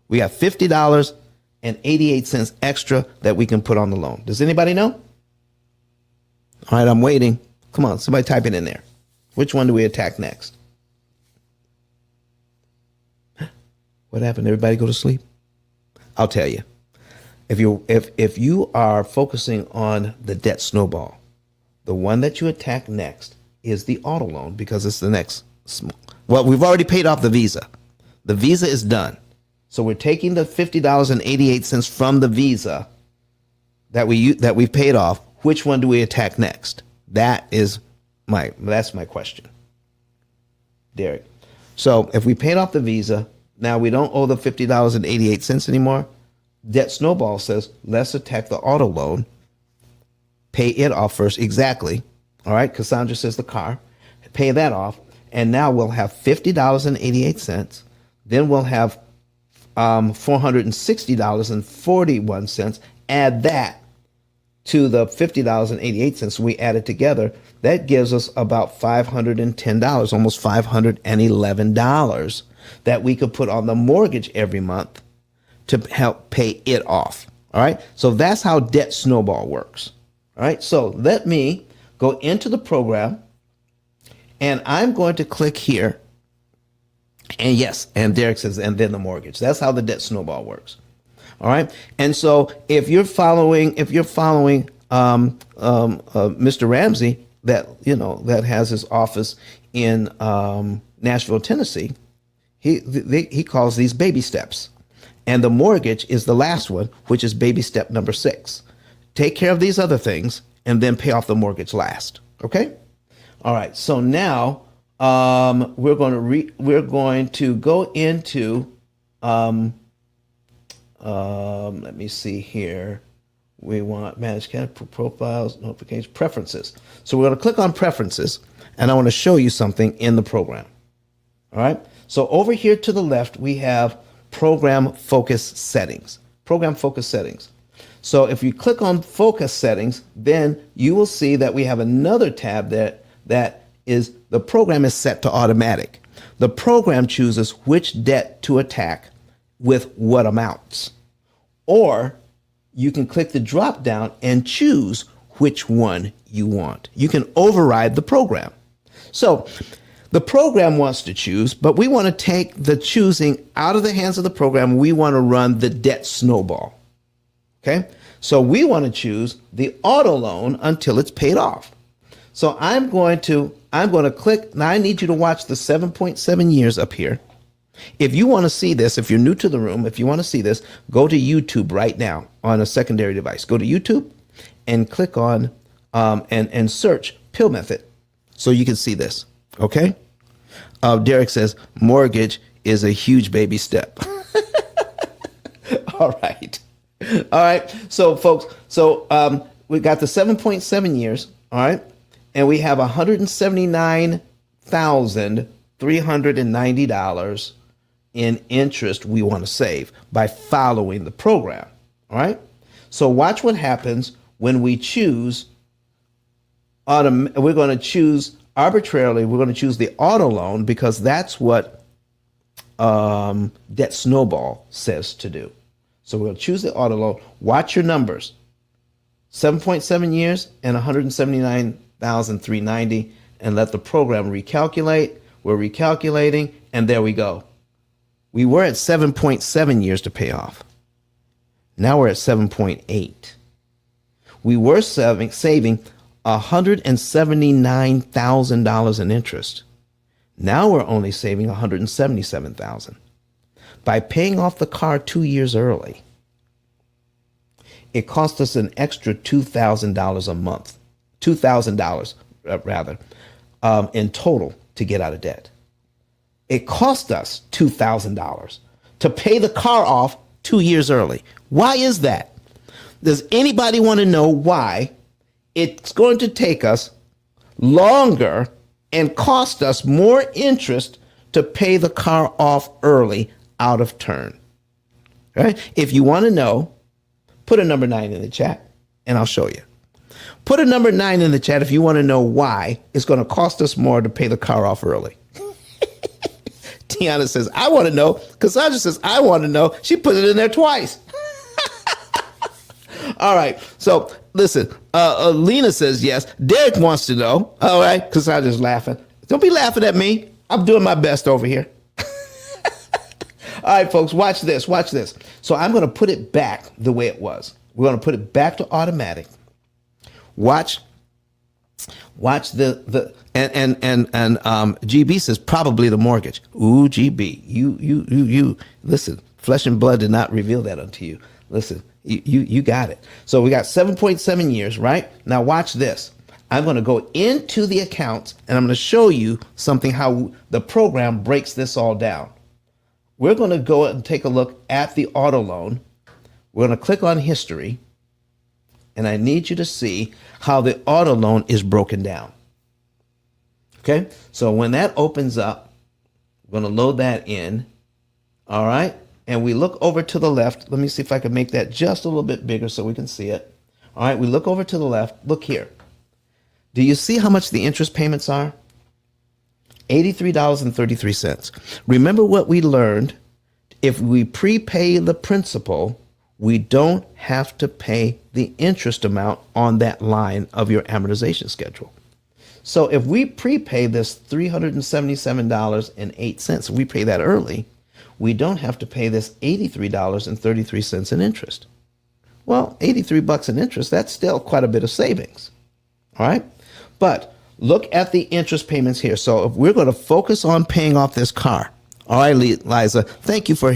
We have $50.88 extra that we can put on the loan. Does anybody know? All right, I'm waiting. Come on, somebody type it in there. Which one do we attack next? What happened? Everybody go to sleep? I'll tell you. If you are focusing on the debt snowball, the one that you attack next is the auto loan, because it's the next. Well, we've already paid off the Visa. The Visa is done. So we're taking the $50.88 from the Visa that we've paid off. Which one do we attack next? That's my question, Derek. So if we paid off the Visa, now we don't owe the $50.88 anymore. Debt snowball says let's attack the auto loan, pay it off first. Exactly. All right. Cassandra says the car, pay that off, and now we'll have $50.88. Then we'll have $460.41. Add that to the $50.88 we added together. That gives us about $510, almost $511 that we could put on the mortgage every month to help pay it off. All right. So that's how debt snowball works. All right. So let me go into the program and I'm going to click here. And yes, and Derek says, and then the mortgage. That's how the debt snowball works. All right. And so if you're following Mr. Ramsey, that has his office in Nashville, Tennessee, he calls these baby steps. And the mortgage is the last one, which is baby step number 6. Take care of these other things and then pay off the mortgage last. Okay. All right. So now we're going to go into Let me see here. We want manage profiles, notifications, preferences. So we're going to click on preferences, and I want to show you something in the program. All right. So over here to the left, we have program focus settings. Program focus settings. So if you click on focus settings, then you will see that we have another tab that is the program is set to automatic. The program chooses which debt to attack with what amounts. Or you can click the drop down and choose which one you want. You can override the program. So the program wants to choose, but we want to take the choosing out of the hands of the program. We want to run the debt snowball. Okay, so we want to choose the auto loan until it's paid off. So I'm going to click. Now I need you to watch the 7.7 years up here. If you want to see this, if you're new to the room, if you want to see this, go to YouTube right now on a secondary device. Go to YouTube and click on and search P.I.L.L method so you can see this. Okay. Derek says mortgage is a huge baby step. All right. All right. So folks, we got the 7.7 years. All right. And we have $179,390 in interest we want to save by following the program. All right. So watch what happens when we choose we're going to choose arbitrarily. We're going to choose the auto loan because that's what debt snowball says to do. So we're going to choose the auto loan. Watch your numbers. 7.7 years and 179,390, and let the program recalculate. We're recalculating, and there we go. We were at 7.7 years to pay off. Now we're at 7.8. We were saving $179,000 in interest. Now we're only saving $177,000. By paying off the car 2 years early, it cost us an extra $2,000 a month, $2,000 rather, in total to get out of debt. It cost us $2,000 to pay the car off 2 years early. Why is that? Does anybody want to know why it's going to take us longer and cost us more interest to pay the car off early out of turn? Right? If you want to know, put a number 9 in the chat and I'll show you. Put a number 9 in the chat if you want to know why it's going to cost us more to pay the car off early. Tiana says, I want to know. Cassandra says, I want to know. She put it in there twice. All right. So listen, Lena says yes. Derek wants to know. All right. Cassandra's laughing. Don't be laughing at me. I'm doing my best over here. All right, folks, watch this. Watch this. So I'm going to put it back the way it was. We're going to put it back to automatic. Watch the GB says probably the mortgage. Ooh, GB, you listen. Flesh and blood did not reveal that unto you. Listen, you got it. So we got 7.7 years, right? Now watch this. I'm going to go into the accounts and I'm going to show you something how the program breaks this all down. We're going to go and take a look at the auto loan. We're going to click on history. And I need you to see how the auto loan is broken down. Okay, so when that opens up, we're going to load that in. All right, and we look over to the left. Let me see if I can make that just a little bit bigger so we can see it. All right, we look over to the left. Look here. Do you see how much the interest payments are? $83.33. Remember what we learned? If we prepay the principal, we don't have to pay the interest amount on that line of your amortization schedule. So if we prepay this $377.08, we pay that early, we don't have to pay this $83.33 in interest. Well, $83 in interest, that's still quite a bit of savings. All right. But look at the interest payments here. So if we're going to focus on paying off this car. All right, Liza, thank you for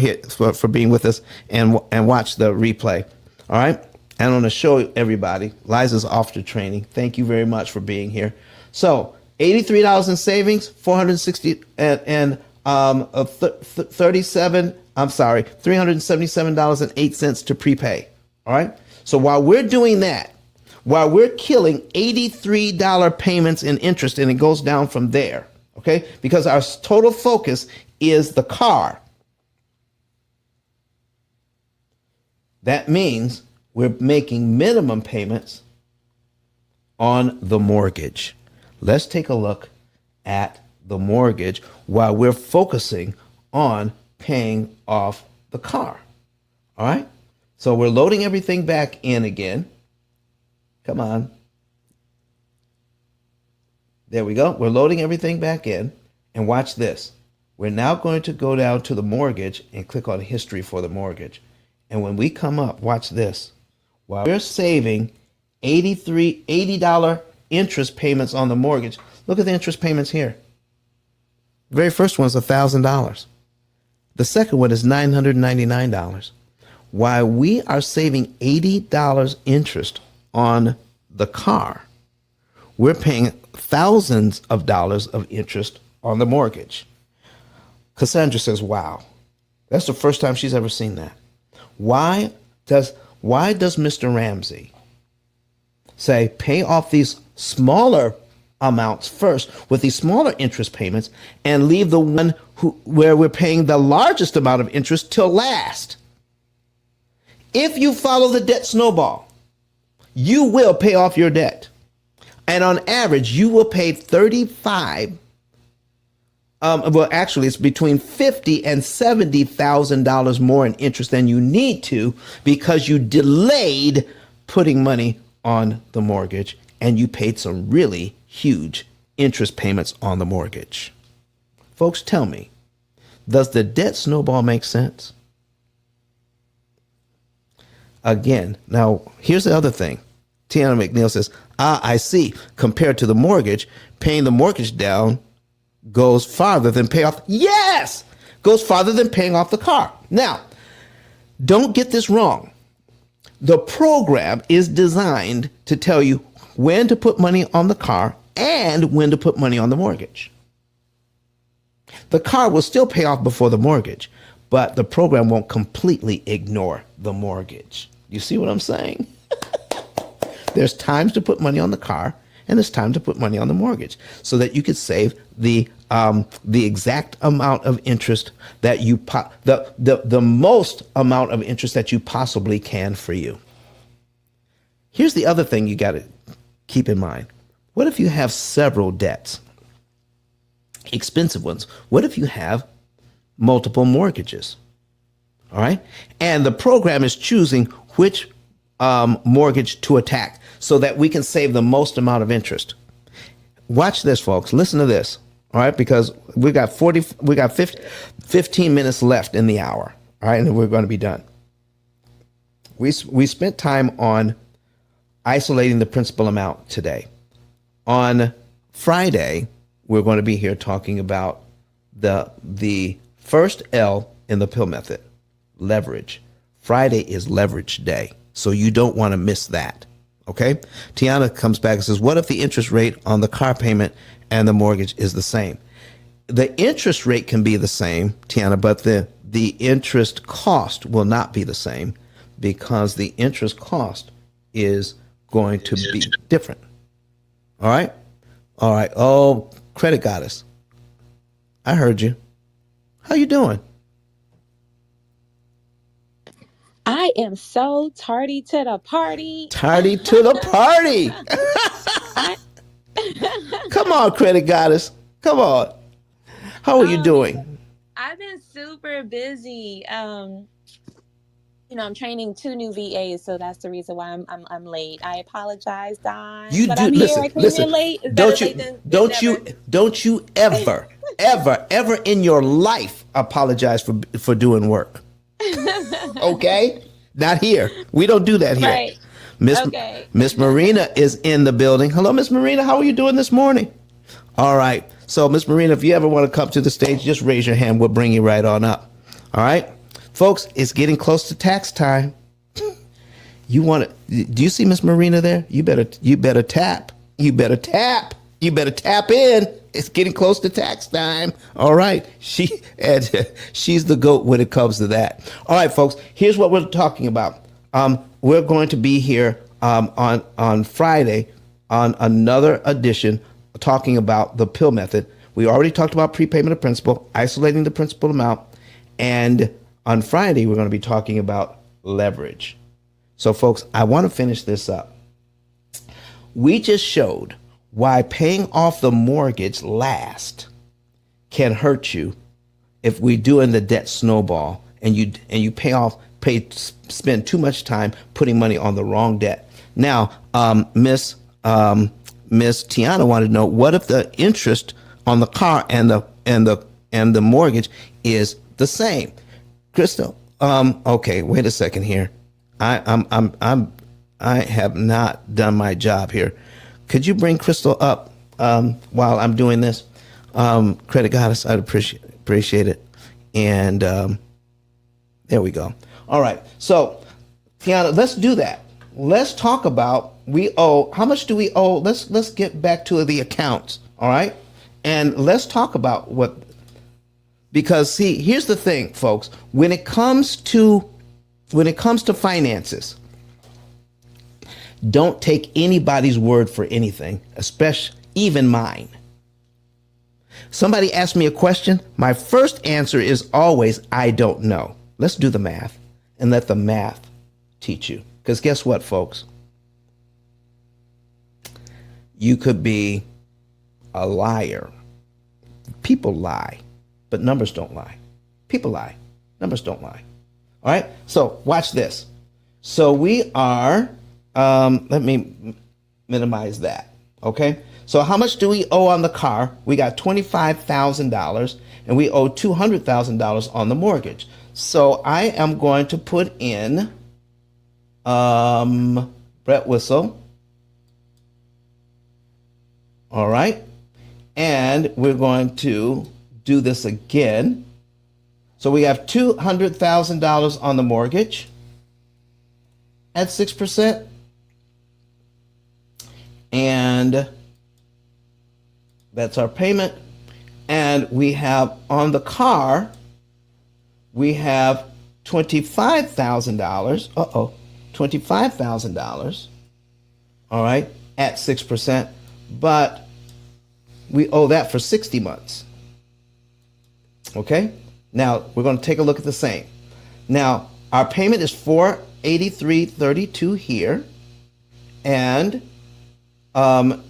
being with us and watch the replay. All right. And I'm going to show everybody. Liza's off to training. Thank you very much for being here. So $83 in savings, $460 and 37 I'm sorry, $377.08 to prepay. All right. So while we're doing that, while we're killing $83 payments in interest, and it goes down from there, okay, because our total focus is the car. That means we're making minimum payments on the mortgage. Let's take a look at the mortgage while we're focusing on paying off the car. All right. So we're loading everything back in again. Come on. There we go. We're loading everything back in. And watch this. We're now going to go down to the mortgage and click on history for the mortgage. And when we come up, watch this. While we're saving $80 interest payments on the mortgage, look at the interest payments here. The very first one is $1,000. The second one is $999. While we are saving $80 interest on the car, we're paying thousands of dollars of interest on the mortgage. Cassandra says, wow, that's the first time she's ever seen that. Why does Mr. Ramsey say pay off these smaller amounts first with these smaller interest payments and leave the one where we're paying the largest amount of interest till last? If you follow the debt snowball, you will pay off your debt. And on average, you will pay well, actually, it's between $50,000 and $70,000 more in interest than you need to because you delayed putting money on the mortgage and you paid some really huge interest payments on the mortgage. Folks, tell me, does the debt snowball make sense? Again, now here's the other thing. Tiana McNeil says, I see. Compared to the mortgage, paying the mortgage down goes farther than pay off. Yes, goes farther than paying off the car. Now, don't get this wrong. The program is designed to tell you when to put money on the car and when to put money on the mortgage. The car will still pay off before the mortgage, but the program won't completely ignore the mortgage. You see what I'm saying? There's times to put money on the car and there's time to put money on the mortgage so that you could save the exact amount of interest that you the most amount of interest that you possibly can for you. Here's the other thing you got to keep in mind. What if you have several debts? Expensive ones. What if you have multiple mortgages? All right. And the program is choosing which mortgage to attack so that we can save the most amount of interest. Watch this, folks. Listen to this. All right. Because we got 15 minutes left in the hour. All right. And then we're going to be done. We spent time on isolating the principal amount today. On Friday, we're going to be here talking about the first L in the P.I.L.L method, leverage. Friday is leverage day, so you don't want to miss that. Okay? Tiana comes back and says, what if the interest rate on the car payment and the mortgage is the same? The interest rate can be the same, Tiana, but the interest cost will not be the same because the interest cost is going to be different. All right? All right. Oh, credit goddess. I heard you. How you doing? I am so tardy to the party. Tardy to the party. Come on, credit goddess. Come on. How are you doing? I've been super busy. I'm training 2 new VAs, so that's the reason why I'm late. I apologize, Don. But I'm here. I came in late. Don't you ever in your life apologize for doing work. Okay? Not here. We don't do that here. Right. Miss Marina is in the building. Hello, Miss Marina. How are you doing this morning? All right. So, Miss Marina, if you ever want to come to the stage, just raise your hand. We'll bring you right on up. All right? Folks, it's getting close to tax time. You want to? Do you see Miss Marina there? You better tap. You better tap in. It's getting close to tax time. All right. She's the GOAT when it comes to that. All right, folks, here's what we're talking about. We're going to be here on Friday on another edition talking about the P.I.L.L method. We already talked about prepayment of principal, isolating the principal amount, and on Friday, we're going to be talking about leverage. So, folks, I want to finish this up. We just showed why paying off the mortgage last can hurt you if we doing the debt snowball and you spend too much time putting money on the wrong debt. Now, Miss Tiana wanted to know, what if the interest on the car and the mortgage is the same? Crystal, okay, wait a second here. I have not done my job here. Could you bring Crystal up while I'm doing this? Credit Goddess, I'd appreciate it. And there we go. All right. So, Tiana, let's do that. Let's talk about we owe. How much do we owe? Let's get back to the accounts. All right. And let's talk about what, because see, here's the thing, folks. When it comes to finances, don't take anybody's word for anything, especially even mine. Somebody asks me a question, my first answer is always, I don't know. Let's do the math and let the math teach you. Because guess what, folks? You could be a liar. People lie, but numbers don't lie. People lie, numbers don't lie. All right, so watch this. So we are, let me minimize that, okay? So how much do we owe on the car? We got $25,000 and we owe $200,000 on the mortgage. So I am going to put in Brett Whistle. All right. And we're going to do this again. So we have $200,000 on the mortgage at 6%. And that's our payment. And we have on the car, we have $25,000. $25,000. All right, at 6%. But we owe that for 60 months. Okay? Now, we're going to take a look at the same. Now, our payment is $483.32 here. And our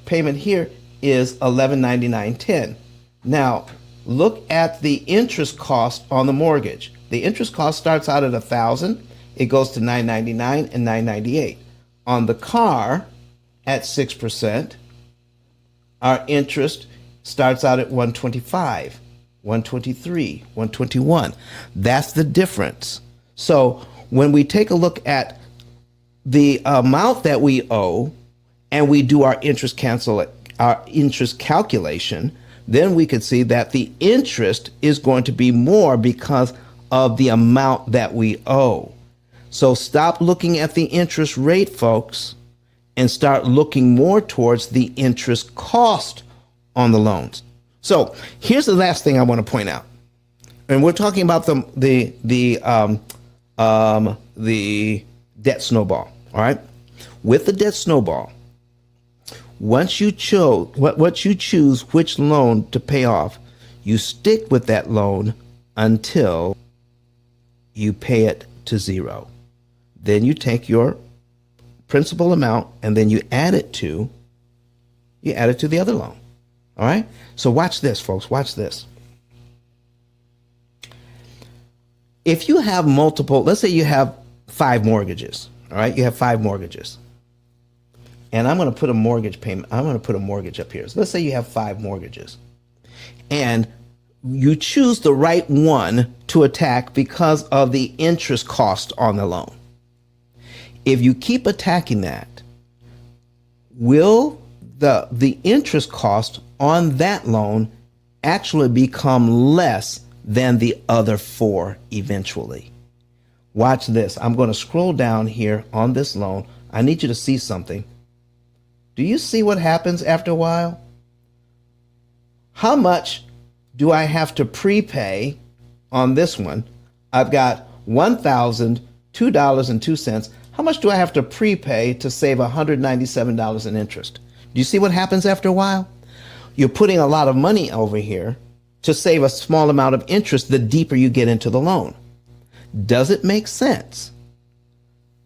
payment here is $1199.10. Now, look at the interest cost on the mortgage. The interest cost starts out at $1,000. It goes to $999 and $998. On the car, at 6%, our interest starts out at $125, $123, $121. That's the difference. So when we take a look at the amount that we owe and we do our interest calculation, then we could see that the interest is going to be more because of the amount that we owe. So stop looking at the interest rate, folks, and start looking more towards the interest cost on the loans. So here's the last thing I want to point out, and we're talking about the debt snowball. All right, with the debt snowball, once you choose which loan to pay off, you stick with that loan until you pay it to zero. Then you take your principal amount and then you add it to the other loan. All right. So watch this, folks. Watch this. If you have multiple, let's say you have 5 mortgages. All right. You have 5 mortgages. And I'm going to put a mortgage payment. I'm going to put a mortgage up here. So let's say you have 5 mortgages. And you choose the right one to attack because of the interest cost on the loan. If you keep attacking that, will the interest cost on that loan actually become less than the other 4 eventually? Watch this. I'm going to scroll down here on this loan. I need you to see something. Do you see what happens after a while? How much do I have to prepay on this one? I've got $1,002.02. How much do I have to prepay to save $197 in interest? Do you see what happens after a while? You're putting a lot of money over here to save a small amount of interest the deeper you get into the loan. Does it make sense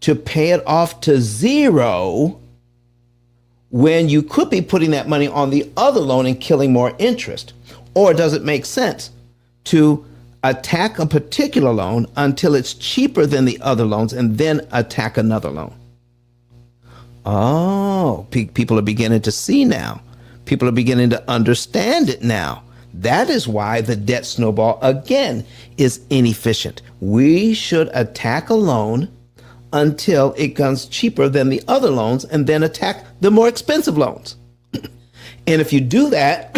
to pay it off to zero when you could be putting that money on the other loan and killing more interest? Or does it make sense to attack a particular loan until it's cheaper than the other loans and then attack another loan? Oh, people are beginning to see now. People are beginning to understand it now. That is why the debt snowball, again, is inefficient. We should attack a loan until it comes cheaper than the other loans and then attack the more expensive loans. And if you do that,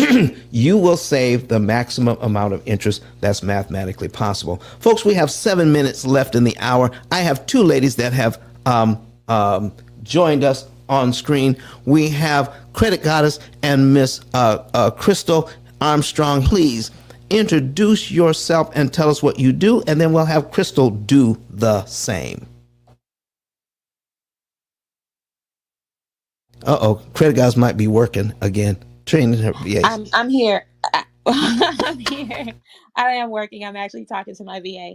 you will save the maximum amount of interest that's mathematically possible. Folks, we have 7 minutes left in the hour. I have two ladies that have joined us on screen. We have Credit Goddess and Miss Crystal Armstrong. Please introduce yourself and tell us what you do, and then we'll have Crystal do the same. Credit Goddess might be working again, training her VAs. I'm here. I'm here. I am working. I'm actually talking to my VA.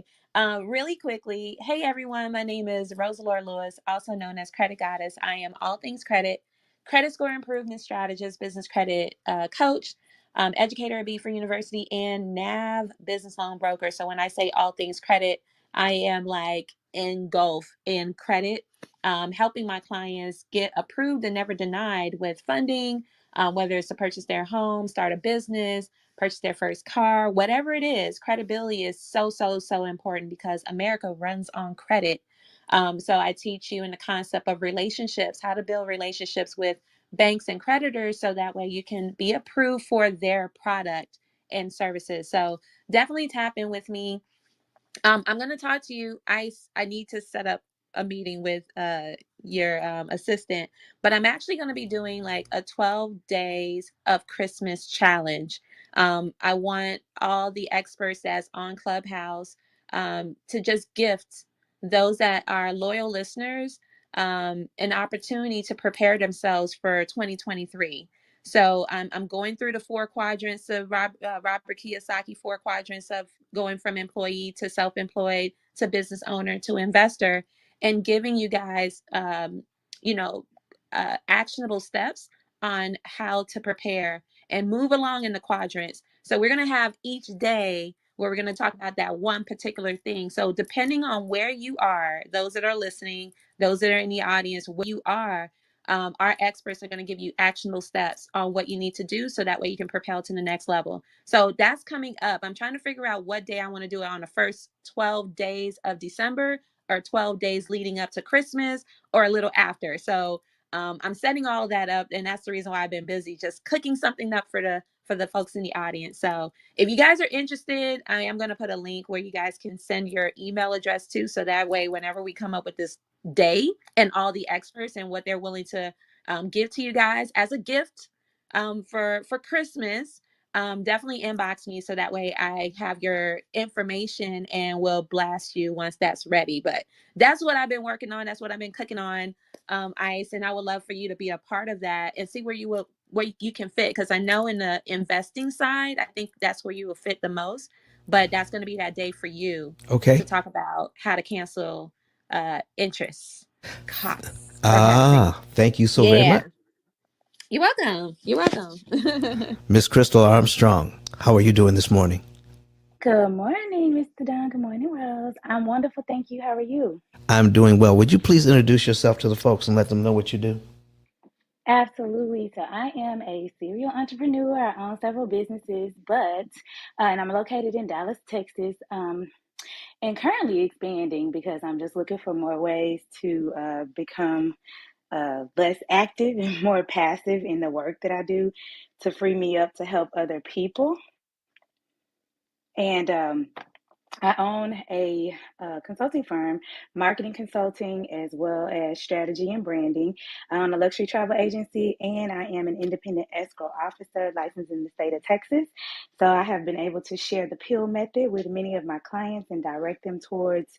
Really quickly, hey everyone, my name is Rosalore Lewis, also known as Credit Goddess. I am all things credit, credit score improvement strategist, business credit coach, educator at Beaver University, and NAV business loan broker. So when I say all things credit, I am like engulfed in credit, helping my clients get approved and never denied with funding, whether it's to purchase their home, start a business, purchase their first car, whatever it is. Credibility is so, so, so important because America runs on credit. So I teach you in the concept of relationships, how to build relationships with banks and creditors so that way you can be approved for their product and services. So definitely tap in with me. I'm going to talk to you. I need to set up a meeting with your assistant, but I'm actually going to be doing like a 12 days of Christmas challenge. I want all the experts that's on Clubhouse to just gift those that are loyal listeners an opportunity to prepare themselves for 2023. So I'm going through the four quadrants of Robert Kiyosaki, four quadrants of going from employee to self-employed to business owner to investor, and giving you guys, you know, actionable steps on how to prepare and move along in the quadrants. So we're going to have each day where we're going to talk about that one particular thing. So depending on where you are, those that are listening, those that are in the audience, where you are, our experts are going to give you actionable steps on what you need to do so that way you can propel to the next level. So that's coming up. I'm trying to figure out what day I want to do it on, the first 12 days of December or 12 days leading up to Christmas or a little after. So I'm setting all that up, and that's the reason why I've been busy just cooking something up for the folks in the audience. So if you guys are interested, I am going to put a link where you guys can send your email address to, so that way whenever we come up with this day and all the experts and what they're willing to give to you guys as a gift for Christmas, definitely inbox me so that way I have your information and will blast you once that's ready. But that's what I've been working on. That's what I've been cooking on, Ice, and I would love for you to be a part of that and see where you can fit, because I know in the investing side, I think that's where you will fit the most. But that's going to be that day for you to talk about how to cancel interest costs or having. Thank you so very much. You're welcome. You're welcome. Miss Crystal Armstrong, how are you doing this morning? Good morning, Mr. Dunn. Good morning, Rose. I'm wonderful. Thank you. How are you? I'm doing well. Would you please introduce yourself to the folks and let them know what you do? Absolutely. So I am a serial entrepreneur. I own several businesses, and I'm located in Dallas, Texas, and currently expanding because I'm just looking for more ways to become less active and more passive in the work that I do to free me up to help other people. And I own a consulting firm, marketing consulting, as well as strategy and branding. I own a luxury travel agency, and I am an independent escrow officer licensed in the state of Texas. So I have been able to share the P.I.L.L method with many of my clients and direct them towards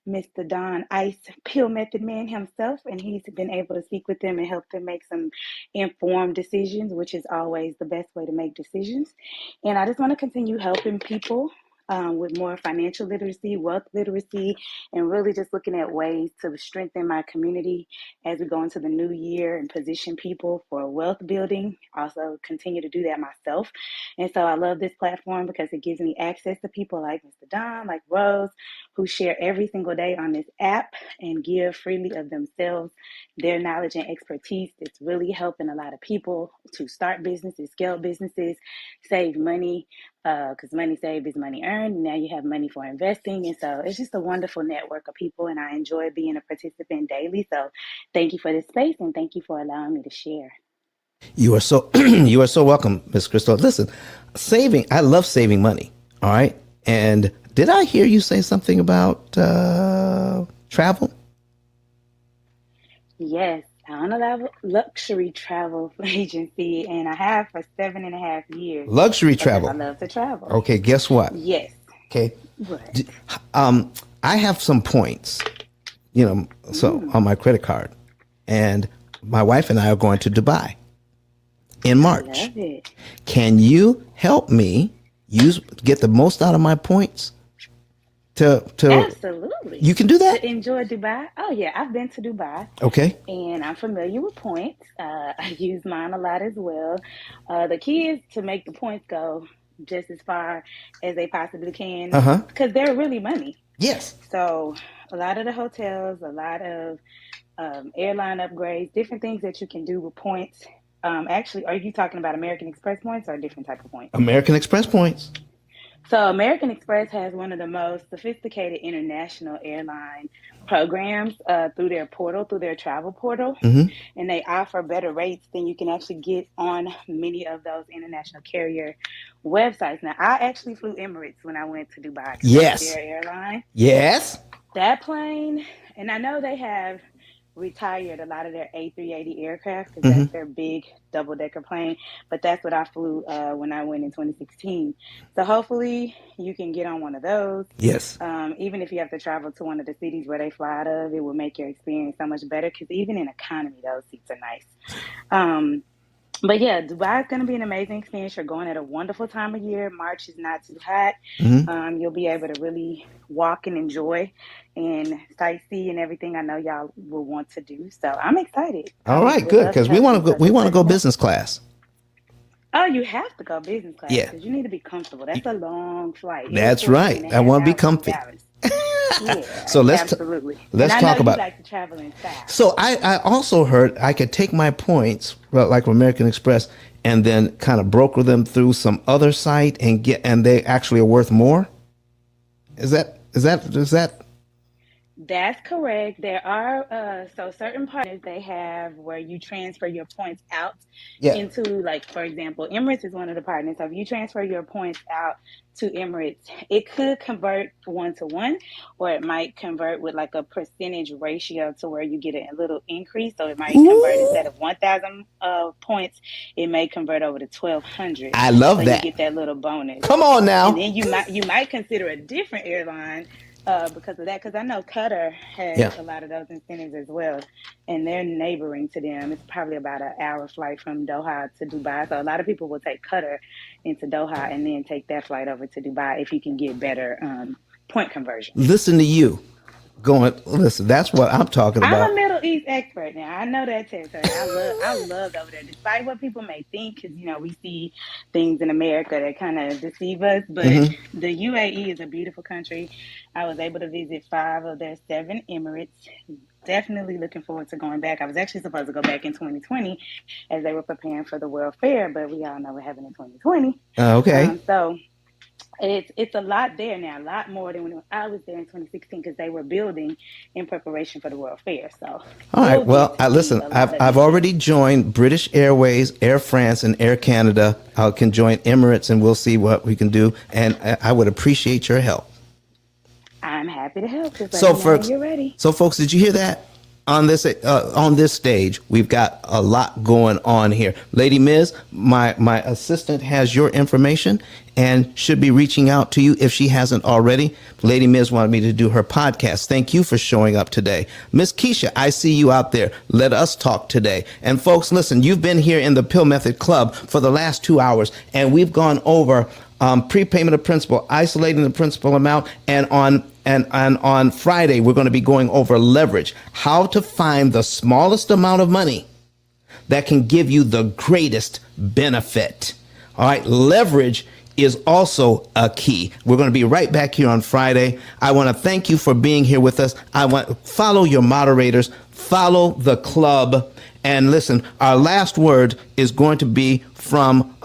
Mr. Don Ice P.I.L.L method man himself. And he's been able to speak with them and help them make some informed decisions, which is always the best way to make decisions. And I just want to continue helping people with more financial literacy, wealth literacy, and really just looking at ways to strengthen my community as we go into the new year and position people for wealth building. Also, continue to do that myself. And so I love this platform because it gives me access to people like Mr. Don, like Rose, who share every single day on this app and give freely of themselves, their knowledge and expertise. It's really helping a lot of people to start businesses, scale businesses, save money, because money saved is money earned. Now you have money for investing. And so it's just a wonderful network of people, and I enjoy being a participant daily. So thank you for this space, and thank you for allowing me to share. You are so you are so welcome, Miss Crystal. Listen, saving. I love saving money. All right. And did I hear you say something about travel? Yes, I own a luxury travel agency, and I have for 7.5 years Luxury because I travel. love to travel. Okay. Guess what? Yes. Okay. What? D- I have some points, so on my credit card, and my wife and I are going to Dubai in March. Love it. Can you help me get the most out of my points? To Absolutely. You can do that? To enjoy Dubai. Oh, yeah, I've been to Dubai. Okay. And I'm familiar with points. I use mine a lot as well. The key is to make the points go just as far as they possibly can Uh-huh. because they're really money. Yes. So a lot of the hotels, a lot of airline upgrades, different things that you can do with points. Actually, are you talking about American Express points or a different type of points? American Express points. So American Express has one of the most sophisticated international airline programs through their portal, through their travel portal, Mm-hmm. and they offer better rates than you can actually get on many of those international carrier websites. Now, I actually flew Emirates when I went to Dubai because that's Yes. their airline. Yes. That plane, and I know they have retired a lot of their A380 aircraft because Mm-hmm. that's their big double-decker plane, but that's what I flew when I went in 2016. So hopefully you can get on one of those. Yes. Even if you have to travel to one of the cities where they fly out of, it will make your experience so much better because even in economy, those seats are nice. But yeah, Dubai is going to be an amazing experience. You're going at a wonderful time of year. March is not too hot. Mm-hmm. You'll be able to really walk and enjoy and sightsee and everything I know y'all will want to do. So I'm excited. All right, Would good, love to because we help want you. to go. So We just want to let go me know. business class. Oh, you have to go business class Yeah, because you need to be comfortable. That's a long flight. It is that's 14 and right. a I half want to be hours from comfy. Dallas. Yeah, So absolutely. And let's I know talk you about. like to travel in style. So I also heard I could take my points, well, like American Express, and then kind of broker them through some other site and they actually are worth more. Is that? That's correct. There are so certain partners they have where you transfer your points out Yeah. into, like, for example, Emirates is one of the partners. So if you transfer your points out to Emirates, it could convert 1-to-1, or it might convert with like a percentage ratio to where you get a little increase. So it might convert Ooh, instead of 1,000 points, it may convert over to 1,200. I So love you that. get that little bonus. Come on And now. then you might consider a different airline because of that. Because I know Qatar has Yeah. a lot of those incentives as well, and they're neighboring to them. It's probably about an hour flight from Doha to Dubai. So a lot of people will take Qatar into Doha and then take that flight over to Dubai if you can get better point conversion. Listen to you. Listen, that's what I'm talking I'm a about. Middle East expert now. I know that territory. I love over there, despite what people may think, because we see things in America that kind of deceive us. But Hmm. the UAE is a beautiful country. I was able to visit 5 of their 7 Emirates. Definitely looking forward to going back. I was actually supposed to go back in 2020 as they were preparing for the World Fair, but we all know what happened in 2020. Okay. So it's a lot there now, a lot more than when I was there in 2016 because they were building in preparation for the World Fair. So All right. we'll Well, get to see listen. a lot of I've it already too. joined British Airways, Air France, and Air Canada. I can join Emirates, and we'll see what we can do. And I would appreciate your help. I'm happy to help. Just let So, me know when folks, you're ready. did you hear that? On this stage, we've got a lot going on here. Lady Miz, my assistant has your information and should be reaching out to you if she hasn't already. Lady Miz wanted me to do her podcast. Thank you for showing up today. Miss Keisha, I see you out there. Let us talk today. And folks, listen, you've been here in the Pill Method Club for the last 2 hours, and we've gone over prepayment of principal, isolating the principal amount, and on Friday, we're going to be going over leverage, how to find the smallest amount of money that can give you the greatest benefit. All right, leverage is also a key. We're going to be right back here on Friday. I want to thank you for being here with us. I want to follow your moderators, follow the club. And listen, our last word is going to be from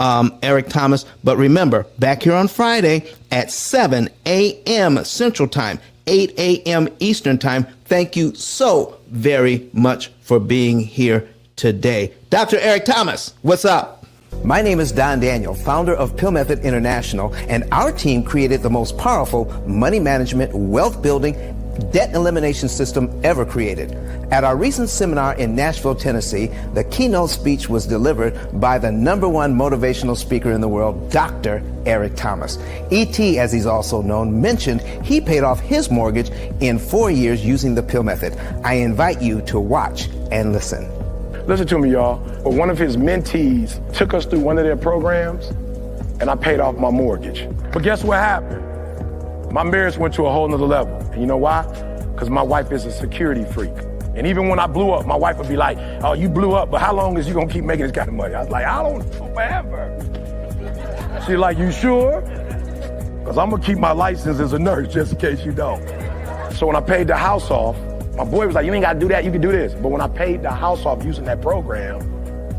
Eric Thomas. But remember, back here on Friday at 7 a.m. Central Time, 8 a.m. Eastern Time. Thank you so very much for being here today. Dr. Eric Thomas, what's up? My name is Don Daniel, founder of Pill Method International, and our team created the most powerful money management, wealth building, debt elimination system ever created. At our recent seminar in Nashville, Tennessee, the keynote speech was delivered by the #1 motivational speaker in the world, Dr. Eric Thomas. E.T., as he's also known, mentioned he paid off his mortgage in 4 years using the Pill Method. I invite you to watch and listen. Listen to me, y'all. But one of his mentees took us through one of their programs, and I paid off my mortgage. But guess what happened? My marriage went to a whole nother level. And you know why? Because my wife is a security freak. And even when I blew up, my wife would be like, oh, you blew up, but how long is you gonna keep making this kind of money? I was like, I don't know, forever. She's like, you sure? Because I'm gonna keep my license as a nurse just in case you don't. So when I paid the house off, my boy was like, you ain't gotta do that, you can do this. But when I paid the house off using that program,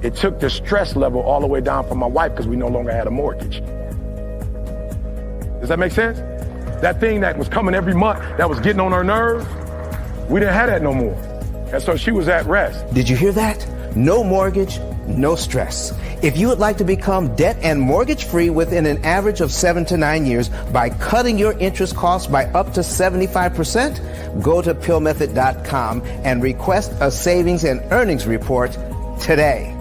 it took the stress level all the way down for my wife because we no longer had a mortgage. Does that make sense? That thing that was coming every month, that was getting on her nerves, we didn't have that no more. And so she was at rest. Did you hear that? No mortgage, no stress. If you would like to become debt and mortgage free within an average of 7 to 9 years by cutting your interest costs by up to 75%, go to pillmethod.com and request a savings and earnings report today.